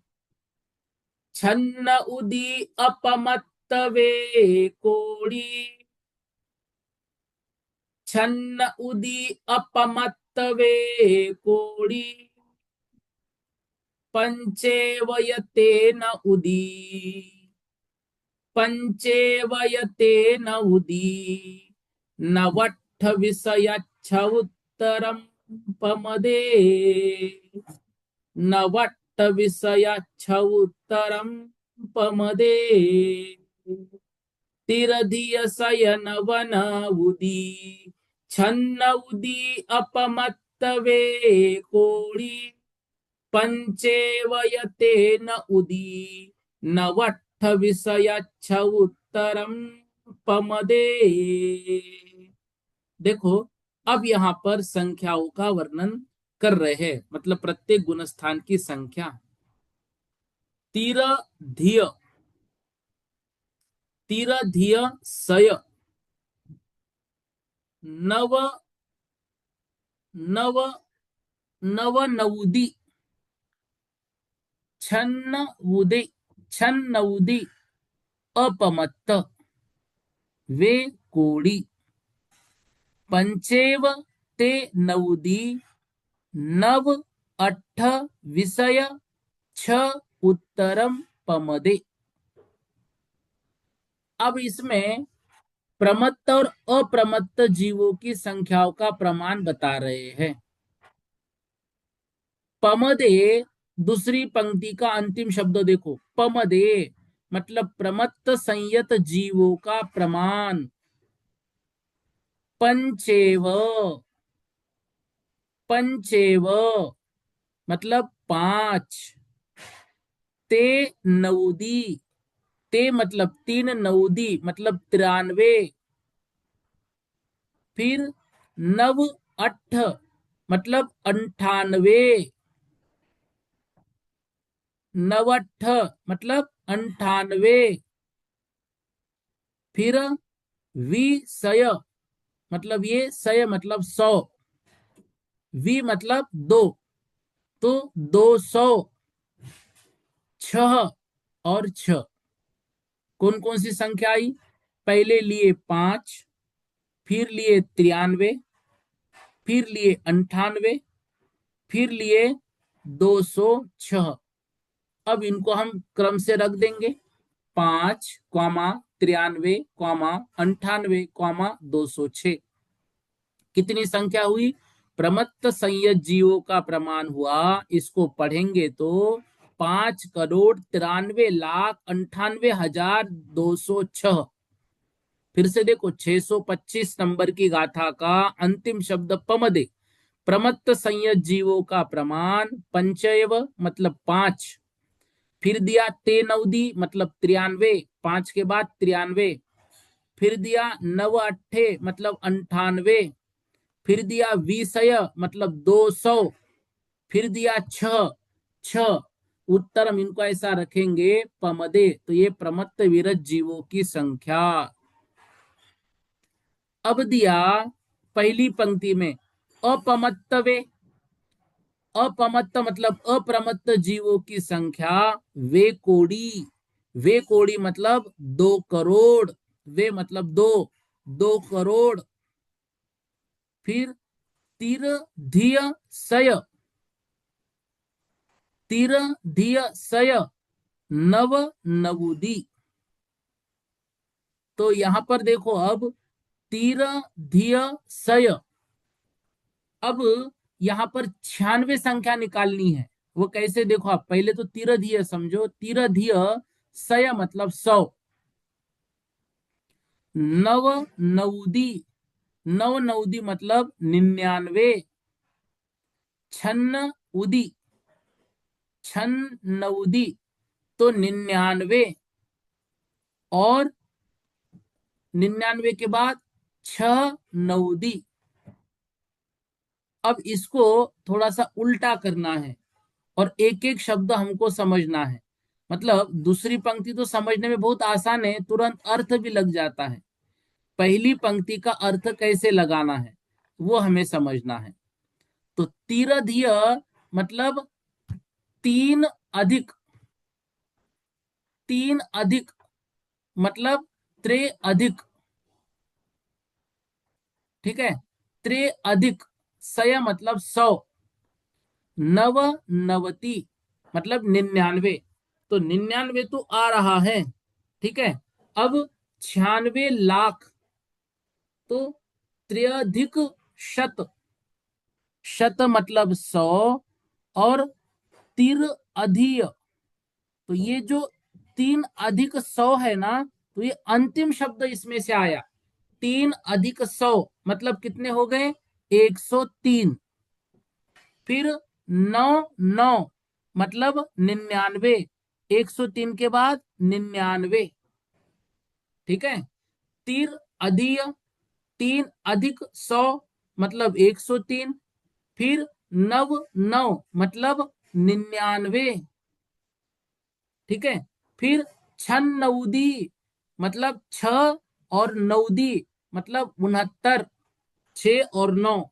छन्न उदी अपमत्त वे कोड़ी, छन्न उदी अपमत्त वे कोड़ी, पंचेवयते न उदी, पंचेवयते न उदी, नवट्ठ विषयच्छ उत्तरम पमदे, नवट्ठ विषयच्छ उत्तरम पमदे, तिरधिय शयन वन उदी, छन्न उदी अपमत्त वे कोड़ी, पंचेवयते न उदी, नवट्ठ विषयच्छ उत्तरम पमदे। देखो अब यहां पर संख्याओं का वर्णन कर रहे हैं, मतलब प्रत्येक गुणस्थान की संख्या। तीरधिय, तीरधिय सय, नव, नव, नव नवुदी, छन्न उदी, छन्न उदी अपमत्त वे कोड़ी, पंचेव ते नवुदी, नव अट्ठ विषय छ उत्तरम पमदे। अब इसमें प्रमत्त और अप्रमत्त जीवों की संख्याओं का प्रमाण बता रहे हैं। पमदे, दूसरी पंक्ति का अंतिम शब्द देखो, पमदे मतलब प्रमत्त संयत जीवों का प्रमाण। पंचेव, पंचेव मतलब 5, ते नवुदी, ते मतलब 3, नवुदी मतलब 93, फिर नव अट्ठ मतलब 98, नवट्ठ मतलब 98, फिर विषय मतलब ये सय मतलब 100, वि मतलब 2, तो 200, छह और 6। कौन कौन सी संख्या आई, पहले लिए 5, फिर लिए 93, फिर लिए 98, फिर लिए 206। अब इनको हम क्रम से रख देंगे, 5, 93, 98, 206। कितनी संख्या हुई, प्रमत्त संयत जीवों का प्रमाण हुआ, इसको पढ़ेंगे तो 5,93,98,206। फिर से देखो 625 नंबर की गाथा का अंतिम शब्द पमदे, प्रमत्त संयत जीवों का प्रमाण, पंचयव मतलब 5, फिर दिया ते नवदी मतलब 93, 5 के बाद 93, फिर दिया नव अट्ठे मतलब 98, फिर दिया विषय मतलब 200, फिर दिया छ, उत्तरम, इनको ऐसा रखेंगे पमदे, तो ये प्रमत्त विरत जीवों की संख्या। अब दिया पहली पंक्ति में अपमत्तवे, अपमत्त मतलब अप्रमत्त जीवों की संख्या, वे कोड़ी, वे कोड़ी मतलब 2 करोड़, वे मतलब 2, 2 करोड़, फिर तिर धिय सय, तिर धिय सय नव नवुदी। तो यहां पर देखो, अब तिर धिय सय, अब यहां पर 96 संख्या निकालनी है। वो कैसे, देखो आप पहले तो तिर धिय समझो, तिर धिय सय मतलब 100, नव नवुदी, नव नवुदी मतलब 99, छन्न उदी, छन्न नवुदी तो 99, और 99 के बाद 6 नवुदी। अब इसको थोड़ा सा उल्टा करना है और एक एक शब्द हमको समझना है। मतलब दूसरी पंक्ति तो समझने में बहुत आसान है, तुरंत अर्थ भी लग जाता है। पहली पंक्ति का अर्थ कैसे लगाना है वो हमें समझना है। तो तीरधिय मतलब 3 अधिक, 3 अधिक मतलब त्रे अधिक, ठीक है, त्रे अधिक, सय मतलब 100, नव नवती मतलब 99, तो 99 तो आ रहा है, ठीक है। अब 96 लाख, तो त्र्यधिक शत, शत मतलब 100, और तिर अधिय, तो ये जो 3 अधिक 100 है ना, तो ये अंतिम शब्द इसमें से आया। 3 अधिक 100 मतलब कितने हो गए, 103। फिर 9 9 मतलब 99, 103 के बाद 99, ठीक है। तिर अधिय, 3 अधिक 100 मतलब 103, फिर नव 9 मतलब 99, ठीक है। फिर छन नवदी मतलब 6 और नवदी मतलब 69, 6 और 9,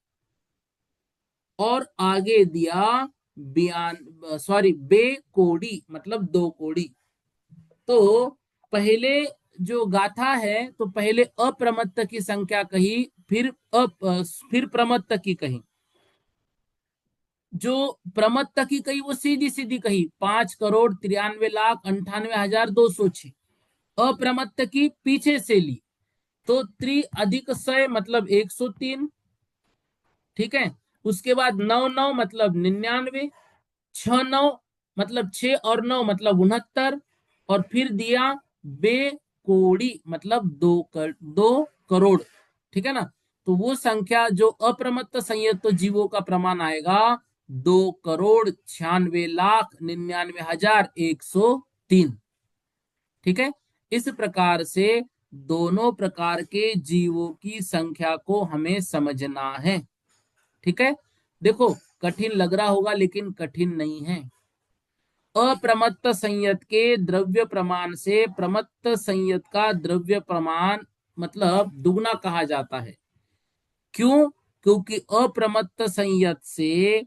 और आगे दिया बे कोड़ी मतलब 2 कोड़ी। तो पहले जो गाथा है, तो पहले अप्रमत्त की संख्या कही, फिर प्रमत्त की कही। जो प्रमत्त की कही वो सीधी सीधी कही, 5,93,98,206। अप्रमत्त की पीछे से ली, तो त्रि अधिक सय मतलब 103, ठीक है। उसके बाद 9 9 मतलब 99, 6 9 मतलब 6 और 9 मतलब 69, और फिर दिया बे कोड़ी मतलब 2 करोड़, ठीक है ना। तो वो संख्या जो अप्रमत्त संयत जीवों का प्रमाण आएगा 2,96,99,103, ठीक है। इस प्रकार से दोनों प्रकार के जीवों की संख्या को हमें समझना है, ठीक है। देखो कठिन लग रहा होगा लेकिन कठिन नहीं है। अप्रमत्त संयत के द्रव्य प्रमाण से प्रमत्त संयत का द्रव्य प्रमाण मतलब दुगना कहा जाता है। क्यों? क्योंकि अप्रमत्त संयत से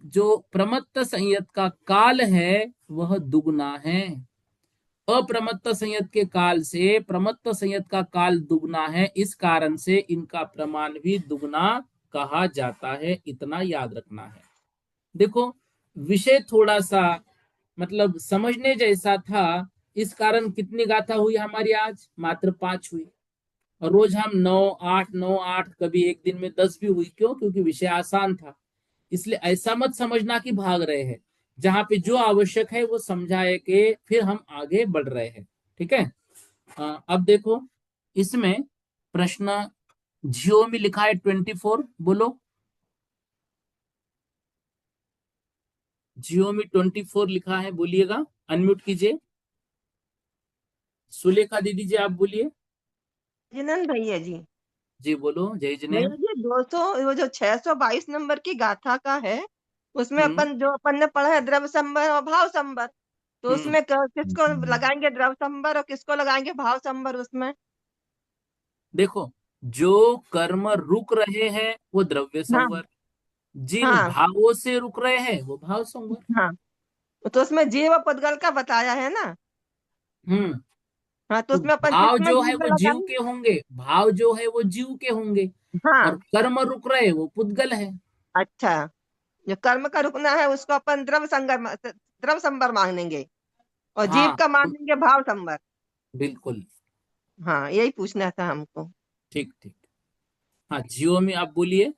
जो प्रमत्त संयत का काल है वह दुगना है। अप्रमत्त संयत के काल से प्रमत्त संयत का काल दुगना है, इस कारण से इनका प्रमाण भी दुगना कहा जाता है, इतना याद रखना है। देखो विषय थोड़ा सा मतलब समझने जैसा था, इस कारण कितनी गाथा हुई हमारी आज, मात्र 5 हुई। और रोज हम 9 8 कभी एक दिन में 10 भी हुई। क्यों? क्योंकि विषय आसान था। इसलिए ऐसा मत समझना कि भाग रहे हैं, जहां पे जो आवश्यक है वो समझाए के फिर हम आगे बढ़ रहे हैं, ठीक है। अब देखो इसमें प्रश्न जियो में लिखा है 24, बोलो। जियो में 24 लिखा है, बोलिएगा, अनम्यूट कीजिए। सुलेखा दीदी जी आप बोलिए। जिनन भैया जी, जी बोलो, जय भैया जनेम। जी 200, वो जो 622 नंबर की गाथा का है, उसमें हम्म अपन ने पढ़ा है द्रव्य संबर और भाव संबर। तो हम्म उसमें किसको लगाएंगे द्रव्य संबर और किसको लगाएंगे भाव संबर उसमें? देखो, जो कर्म रुक रहे हैं वो द्रव्य हाँ संवर, जिन हाँ भावों से रुक रहे हैं वो भाव संवर। हाँ। तो उसमें जीव और पुद्गल का बताया है ना। हम्म हाँ, तो तो उसमें अपन भाव कितना जो है जीव वो जीव लगाएं? के होंगे, भाव जो है वो जीव के होंगे, और हाँ, कर्म रुक रहे वो पुद्गल है। अच्छा। जो कर्म का रुकना है उसको अपन द्रव संबर मांगेंगे, और जीव हाँ का मानेंगे भाव संबर। बिल्कुल। हाँ, यही पूछना था हमको। ठीक ठीक। हाँ जियो में आप बोलिए।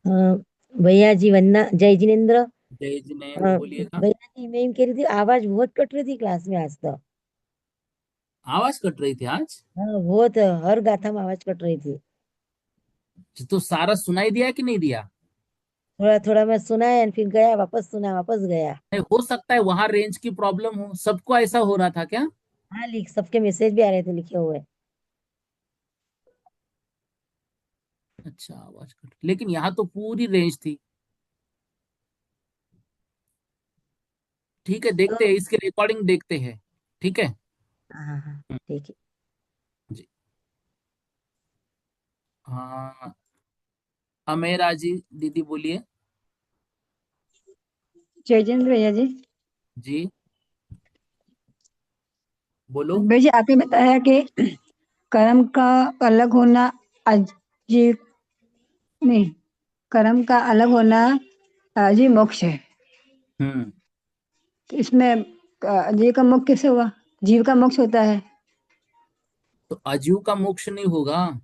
हाँ भैया जी, वंदना, जय जिनेन्द्र। जय जिनेन्द्र बोलिएगा। भैया जी, मैं यूं कह रही थी, आवाज बहुत कट रही थी क्लास में आज तो। आवाज कट रही थी आज? हाँ बहुत, हर गाथा में आवाज कट रही थी। तो सारा सुनाई दिया कि नहीं दिया? थोड़ा थोड़ा मैं सुना है, फिर गया, वापस सुना, वापस गया। नहीं, हो सकता है वहां रेंज की प्रॉब्लम हो, सबको ऐसा हो रहा था क्या? हाँ, लिख सबके मैसेज भी आ रहे थे लिखे हुए। अच्छा आवाज कट, लेकिन यहाँ तो पूरी रेंज थी। ठीक है, देखते तो हैं इसके रिकॉर्डिंग देखते हैं। ठीक है। हाँ हाँ हाँ, हम्म, ठीक है। जी। हाँ अमेरा जी दीदी बोलिए। जयचंद्र भैया जी। जी बोलो। भैया जी, आपने बताया कि कर्म का अलग होना, अजीब नहीं, कर्म का अलग होना अजीब मोक्ष है। हम्म। तो इसमें अजीव का मोक्ष कैसे हुआ? जीव का मोक्ष होता है। तो अजीव का मोक्ष नहीं होगा,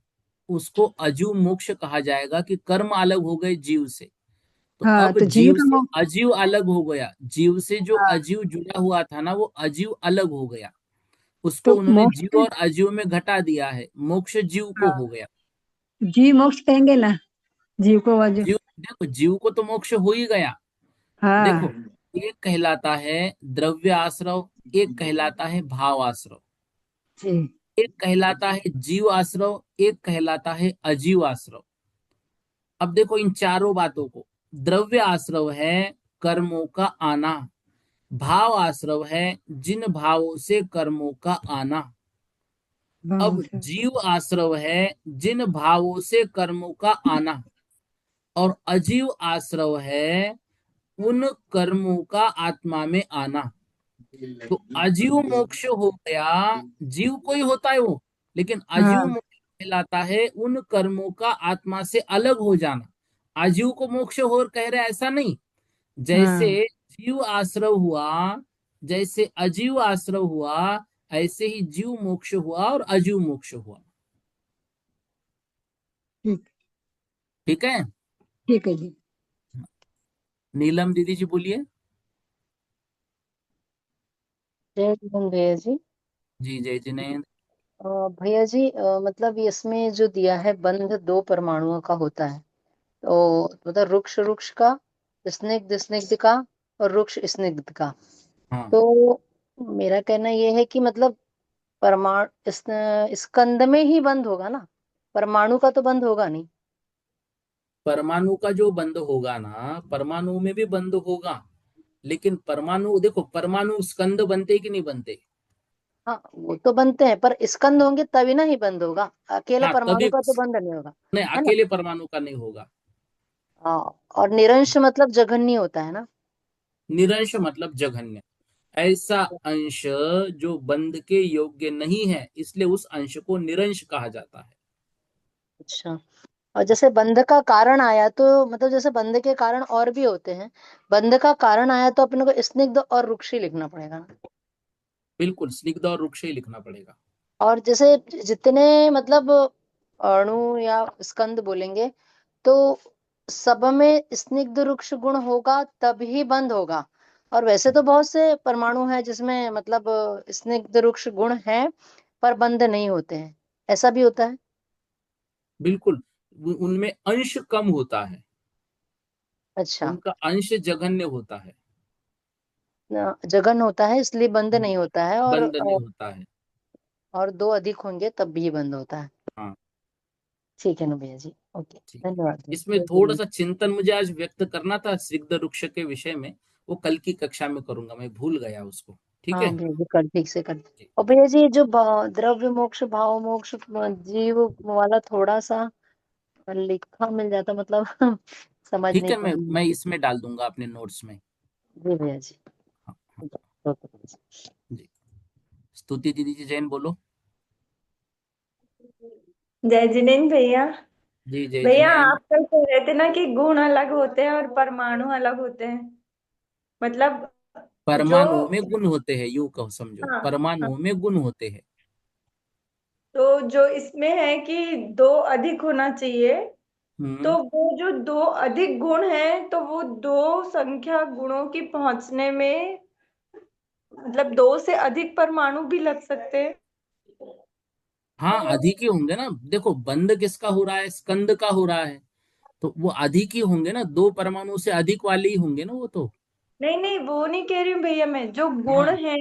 उसको अजीव मोक्ष कहा जाएगा कि कर्म अलग हो गए जीव से। तो हाँ, अब तो जीव जीव का से मोक्ष। अजीव अलग हो गया, जीव से जो हाँ, अजीव जुड़ा हुआ था ना वो अजीव अलग हो गया, उसको तो उन्होंने मोक्ष। जीव और अजीव में घटा दिया है, मोक्ष जीव को हाँ, हो गया। जीव मोक्ष कहेंगे ना, जीव को वजह। जीव, देखो जीव को तो मोक्ष हो ही गया। देखो, हाँ एक कहलाता है द्रव्य आश्रव, एक कहलाता है भाव आश्रव, जी। एक कहलाता है जीव आश्रव, एक कहलाता है अजीव आश्रव। अब देखो इन चारों बातों को, द्रव्य आश्रव है कर्मों का आना, भाव आश्रव है जिन भावों से कर्मों का आना, अब बहुत है। जीव आश्रव है जिन भावों से कर्मों का आना, और अजीव आश्रव है उन कर्मों का आत्मा में आना। तो अजीव मोक्ष हो गया, जीव को ही होता है वो, लेकिन अजीव हाँ मोक्ष कहलाता है उन कर्मों का आत्मा से अलग हो जाना। अजीव को मोक्ष हो कह रहे ऐसा नहीं, जैसे हाँ, जीव आश्रव हुआ, जैसे अजीव आश्रव हुआ, ऐसे ही जीव मोक्ष हुआ और अजीव मोक्ष हुआ। ठीक। ठीक है। ठीक है जी। नीलम दीदी जी बोलिए। जय हिंद भैया जी। जी जय जिनेन्द्र। भैया जी, मतलब इसमें जो दिया है बंध दो परमाणुओं का होता है, तो मतलब रुक्ष रुक्ष का, स्निग्ध स्निग्ध का, और रुक्ष स्निग्ध का। हाँ तो मेरा कहना यह है कि मतलब परमाणु स्कंद में ही बंद होगा ना, परमाणु का तो बंद होगा नहीं। परमाणु का जो बंद होगा ना, परमाणु में भी बंद होगा, लेकिन परमाणु देखो, परमाणु स्कंद बनते कि नहीं बनते? हाँ, वो तो बनते हैं, पर स्कंद होंगे तभी ना ही बंद होगा, अकेला हाँ परमाणु तभी, का तो बंद नहीं होगा। नहीं है ना? अकेले परमाणु का नहीं होगा। हाँ, और निरंश मतलब जघन्य होता है ना। निरंश मतलब जघन्य, ऐसा अंश जो बंध के योग्य नहीं है, इसलिए उस अंश को निरंश कहा जाता है। अच्छा। और जैसे बंध का कारण आया तो मतलब जैसे बंध के कारण और भी होते हैं, बंध का कारण आया तो अपने को स्निग्ध और रुक्षी लिखना पड़ेगा ना। बिल्कुल, स्निग्ध और रुक्ष ही लिखना पड़ेगा। और जैसे जितने मतलब अणु या स्कंद बोलेंगे, तो सब में स्निग्ध रुक्ष गुण होगा तभी बंद होगा। और वैसे तो बहुत से परमाणु हैं जिसमें मतलब स्निग्ध रुक्ष गुण है पर बंद नहीं होते हैं, ऐसा भी होता है। बिल्कुल, उनमें अंश कम होता है, अच्छा। उनका अंश जघन्य होता है, जघन होता है इसलिए बंद नहीं होता है, बंद नहीं होता है। और दो अधिक होंगे तब भी बंद होता है। हाँ ठीक है ना भैया जी, ओके, ठीक है। धन्यवाद जी, इसमें जय थोड़ा गुरु। सा चिंतन मुझे आज व्यक्त करना था स्निग्ध वृक्ष के विषय में, वो कल की कक्षा में करूंगा, मैं भूल गया उसको। ठीक हाँ है भैया जी, कर ठीक से कर। जी। और भैया जी, जो द्रव्य मोक्ष भाव मोक्ष जीव वाला थोड़ा सा लिखा मिल जाता मतलब समझ ठीक नहीं है, पा रही मैं हूँ। इसमें डाल दूंगा अपने नोट्स में। जी भैया जी। हाँ, हाँ, ओके। जी। स्तुति दीदी जी जैन बोलो। जय जिनेन्द्र भैया। जी जय भैया जिनेन्द्र। आप कल कह रहे थे ना कि गुण अलग होते हैं और परमाणु अलग होते हैं, मतलब जो, परमाणु में गुण होते हैं, यूं कहो, समझो, हाँ हाँ, परमाणु में गुण होते हैं। तो जो इसमें है कि दो अधिक होना चाहिए, तो हम्म। वो जो दो अधिक गुण है तो वो दो संख्या गुणों की पहुंचने में, मतलब दो से अधिक परमाणु भी लग सकते हैं। हाँ, अधिक ही होंगे ना। देखो, बंध किसका हो रहा है? स्कंद का हो रहा है, तो वो अधिक ही होंगे ना, दो परमाणु से अधिक वाले ही होंगे ना वो तो। नहीं नहीं, वो नहीं कह रही हूँ भैया, मैं जो गुण हाँ है,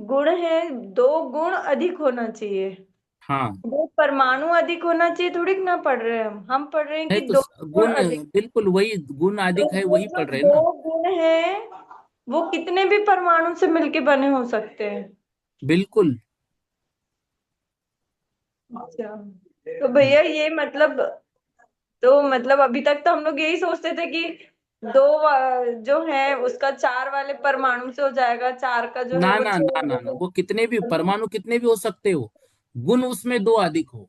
गुण है, दो गुण अधिक होना चाहिए। हाँ। वो परमाणु अधिक होना चाहिए थोड़ी ना पढ़ रहे हैं हम पढ़ रहे हैं नहीं कि तो दो गुण गुण, अधिक। बिल्कुल वही गुण तो अधिक है, वो वही जो पढ़ रहे हैं ना। दो गुण है वो कितने भी परमाणु से मिलके बने हो सकते हैं। बिल्कुल। अच्छा, तो भैया ये मतलब, तो मतलब अभी तक तो हम लोग यही सोचते थे कि दो जो है उसका चार वाले परमाणु से हो जाएगा, चार का जो ना है वो ना छह ना ना वाले ना, से। वो कितने भी परमाणु कितने भी हो सकते हो, गुण उसमें दो अधिक हो।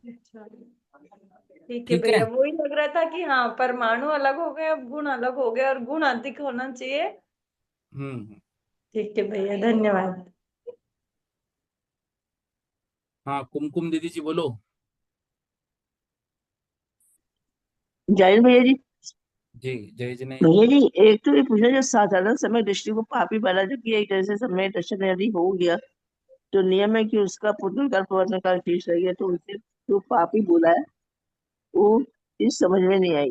अच्छा, ठीक है ठीक भैया, है। वही लग रहा था कि हाँ परमाणु अलग हो गए, अब गुण अलग हो गए और गुण अधिक होना चाहिए। हम्म। ठीक है भैया, धन्यवाद। हाँ, कुमकुम दीदी जी बोलो। जय भैया जी। जी जय जिने। भैया जी, एक तो ये पूछा, जो साधारण समय दृष्टि को पापी बना, जबकि एक जैसे समय दर्शन यदि हो गया तो नियम है कि उसका पुनर्काल प्रवर्तन काल शेष रह गया, तो उसे जो पापी बोला है वो चीज समझ में नहीं आई।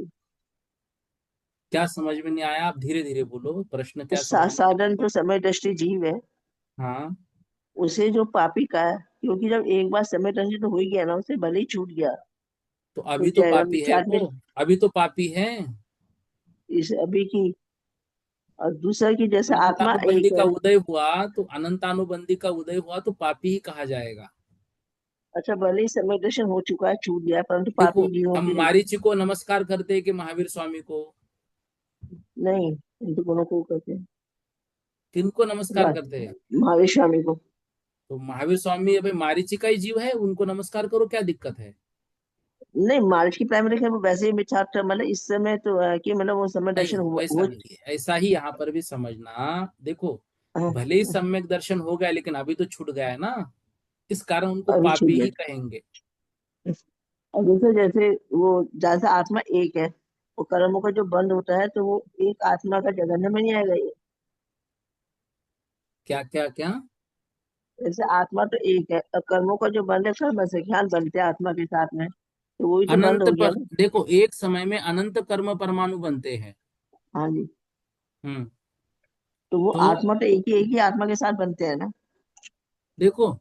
क्या समझ में नहीं आया? आप धीरे धीरे बोलो, प्रश्न तो क्या समझ में? साधारण जो समय दृष्टि जीव है हाँ, उसे जो पापी का है, क्योंकि जब एक बार समय दृष्टि तो हो ही गया ना, उसे भले ही छूट गया तो तो अभी तो जाएगा पापी है चार में वो। अभी तो पापी है। इस अभी की। और दूसरा की जैसे आत्मा अनंतानुबंधी एक का है। उदय हुआ तो अनंतानुबंधी का उदय हुआ तो पापी ही कहा जाएगा। अच्छा, भले ही समय दर्शन हो चुका है, छूट गया है, परंतु देखो, पापी जीवों हम के लिए मारीची को नमस्कार करते हैं कि महावीर स्वामी को? नहीं, हिंदू गुणों को कहते हैं। किनको नमस्कार बस, करते हैं? महावीर स्वामी को। तो महावीर स्वामी अभी मारीची का ही जीव है, उनको नमस्कार करो, क्या दिक्कत है? नहीं, मार्च की प्राइमरी है वो वैसे ही मिथ्यात्व, मतलब इस समय तो है कि मतलब वो समय नहीं, दर्शन हुआ वैसा हो। नहीं है, ऐसा ही यहाँ पर भी समझना। देखो, हाँ, भले ही सम्यक दर्शन हो गया लेकिन अभी तो छूट गया है ना, इस कारण उनको अभी छूट पापी गया। ही कहेंगे। और जैसे जैसे वो, जैसे आत्मा एक है, वो कर्मों का जो बंद होता है तो वो एक आत्मा का जगन्य में नहीं आएगा ये। क्या क्या क्या? जैसे आत्मा तो एक है और कर्मों का जो बंद है, कर्म से ख्याल बनते हैं आत्मा के साथ में, तो वही तो बंद अनंत हो गया पर ना। देखो, एक समय में अनंत कर्म परमाणु बनते हैं। हाँ जी। हम्म। तो वो तो आत्मा तो एक ही आत्मा के साथ बनते हैं ना। देखो,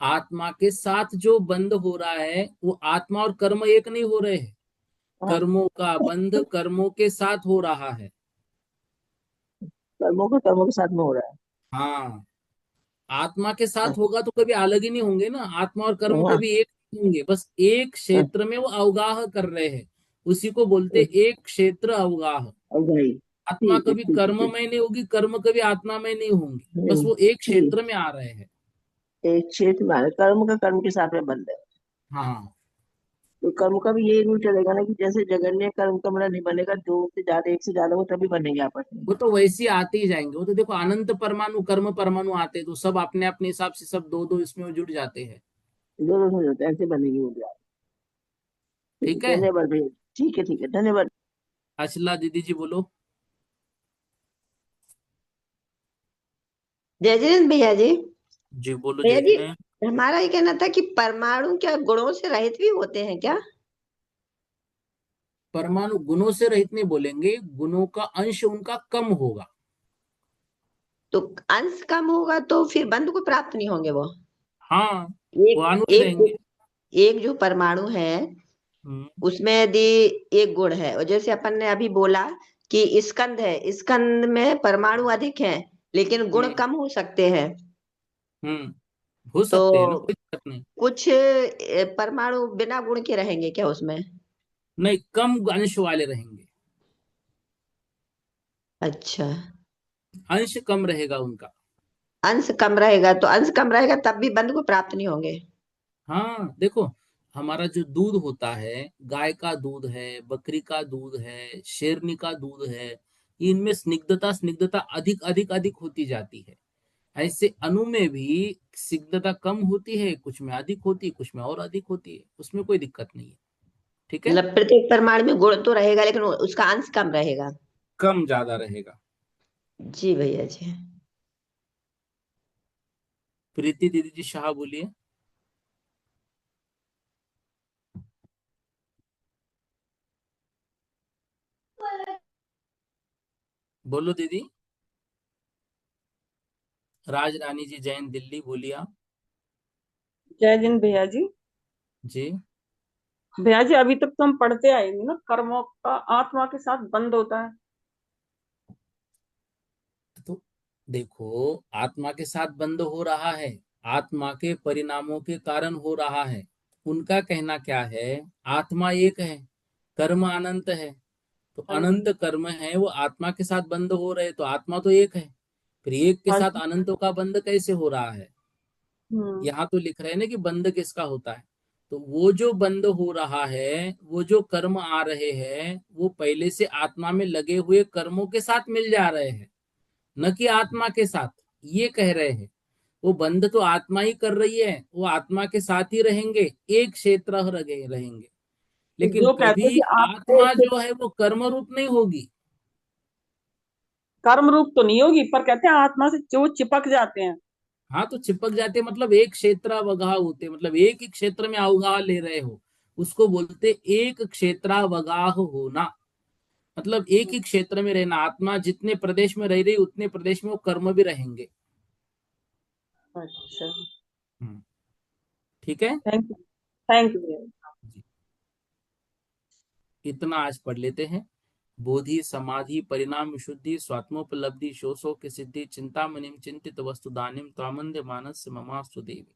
आत्मा के साथ जो बंध हो रहा है वो आत्मा और कर्म एक नहीं हो रहे हैं। हाँ, कर्मों का बंध कर्मों के साथ हो रहा है। कर्मों के साथ में हो रहा हाँ, आत्मा के है। साथ होगा तो कभी अलग ही नहीं होंगे ना, आत्मा और कर्म हाँ कभी एक नहीं होंगे, बस एक हाँ, क्षेत्र में वो अवगाह कर रहे हैं। उसी को बोलते एक क्षेत्र अवगाह। और भाई, आत्मा ठीक है कभी ठीक है कर्म ठीक में नहीं होगी, कर्म कभी आत्मा में नहीं होंगी, बस है। वो एक ठीक, क्षेत्र में आ रहे हैं। एक क्षेत्र में आना, कर्म का कर्म के साथ में बंध है। हाँ, तो कर्म का भी यही रूल चलेगा ना, कि जैसे जगन्य कर्म का मतलब नहीं बनेगा, दो से ज्यादा, एक से ज्यादा हो तभी बनेंगे आपस में। वो तो वैसे ही आते ही जाएंगे। वो तो देखो, अनंत परमाणु कर्म परमाणु आते हैं तो सब अपने अपने हिसाब से सब दो दो इसमें जुड़ जाते हैं। दो दो हो जाता है, ऐसे बनेंगे वो भी। ठीक ठीक है, है। धन्यवाद भैया। ठीक है, धन्यवाद। अचला दीदी जी बोलो। जय जिनेन्द्र भैया जी। जी बोलो भैया जय जी, जिने। हमारा ये कहना था कि परमाणु क्या गुणों से रहित भी होते हैं क्या? परमाणु गुणों से रहित नहीं बोलेंगे, गुणों का अंश उनका कम होगा। तो अंश कम होगा तो फिर बंधु को प्राप्त नहीं होंगे वो। हाँ, वो एक अणु ही एक रहेंगे। एक जो परमाणु है हम्म। उसमें यदि एक गुण है, और जैसे अपन ने अभी बोला कि स्कंद है, स्कंद में परमाणु अधिक है लेकिन गुण हम्म। कम हो सकते हैं। हम्म। हो तो सकते हैं ना, कोई दिक्कत नहीं। कुछ परमाणु बिना गुण के रहेंगे क्या उसमें? नहीं, कम अंश वाले रहेंगे। अच्छा। अंश कम रहेगा उनका। अंश कम रहेगा, तो अंश कम रहेगा तब भी बंध को प्राप्त नहीं होंगे। हाँ देखो, हमारा जो दूध होता है, गाय का दूध है, बकरी का दूध है, शेरनी का दूध है, इनमें स्निग्धता स्निग्धता अधिक अधिक अधिक होती जाती है। ऐसे अणु में भी स्निग्धता कम होती है, कुछ में अधिक होती है, कुछ में और अधिक होती है, उसमें कोई दिक्कत नहीं है। ठीक है, मतलब प्रत्येक परमाणु में गुण तो रहेगा लेकिन उसका अंश कम रहेगा। कम ज्यादा रहेगा। जी भैया जी। प्रीति दीदी जी शाह बोलिए। बोलो दीदी। राज रानी जी जैन दिल्ली बोलिए आप। जय जिन भैया जी। जी भैया जी अभी तक तो हम पढ़ते आए हैं ना, कर्मों का आत्मा के साथ बंद होता है। तो देखो, आत्मा के साथ बंद हो रहा है, आत्मा के परिणामों के कारण हो रहा है। उनका कहना क्या है, आत्मा एक है, कर्म अनंत है, तो हाँ अनंत जी। कर्म है वो आत्मा के साथ बंद हो रहे, तो आत्मा तो एक है, फिर एक के हाँ साथ जी। अनंतों का बंद कैसे हो रहा है। हम्म। यहाँ तो लिख रहे हैं ना कि बंद किसका होता है। तो वो जो बंद हो रहा है, वो जो कर्म आ रहे हैं, वो पहले से आत्मा में लगे हुए कर्मों के साथ मिल जा रहे हैं, न कि आत्मा के साथ। ये कह रहे हैं, वो बंद तो आत्मा ही कर रही है, वो आत्मा के साथ ही रहेंगे, एक क्षेत्र रहेंगे, तो लेकिन जो कहते हैं कभी कि आप आत्मा जो है वो कर्म रूप नहीं होगी। कर्म रूप तो नहीं होगी, पर कहते हैं आत्मा से जो चिपक जाते हैं। हाँ, तो चिपक जाते मतलब एक क्षेत्र अवगाह होते, मतलब एक ही क्षेत्र में अवगाह ले रहे हो, उसको बोलते एक क्षेत्रावगाह होना। मतलब एक ही क्षेत्र में रहना, आत्मा जितने प्रदेश में रह रही उतने प्रदेश में वो कर्म भी रहेंगे। अच्छा। हम्म, ठीक है थैंक यू। थैंक यू भैया। जी। इतना आज पढ़ लेते हैं। बोधि समाधि परिणाम विशुद्धि स्वात्मोपलब्धि शोषो की सिद्धि चिंतामणिम चिंतित वस्तु दानिम तामंद मानस ममास्तु देवी।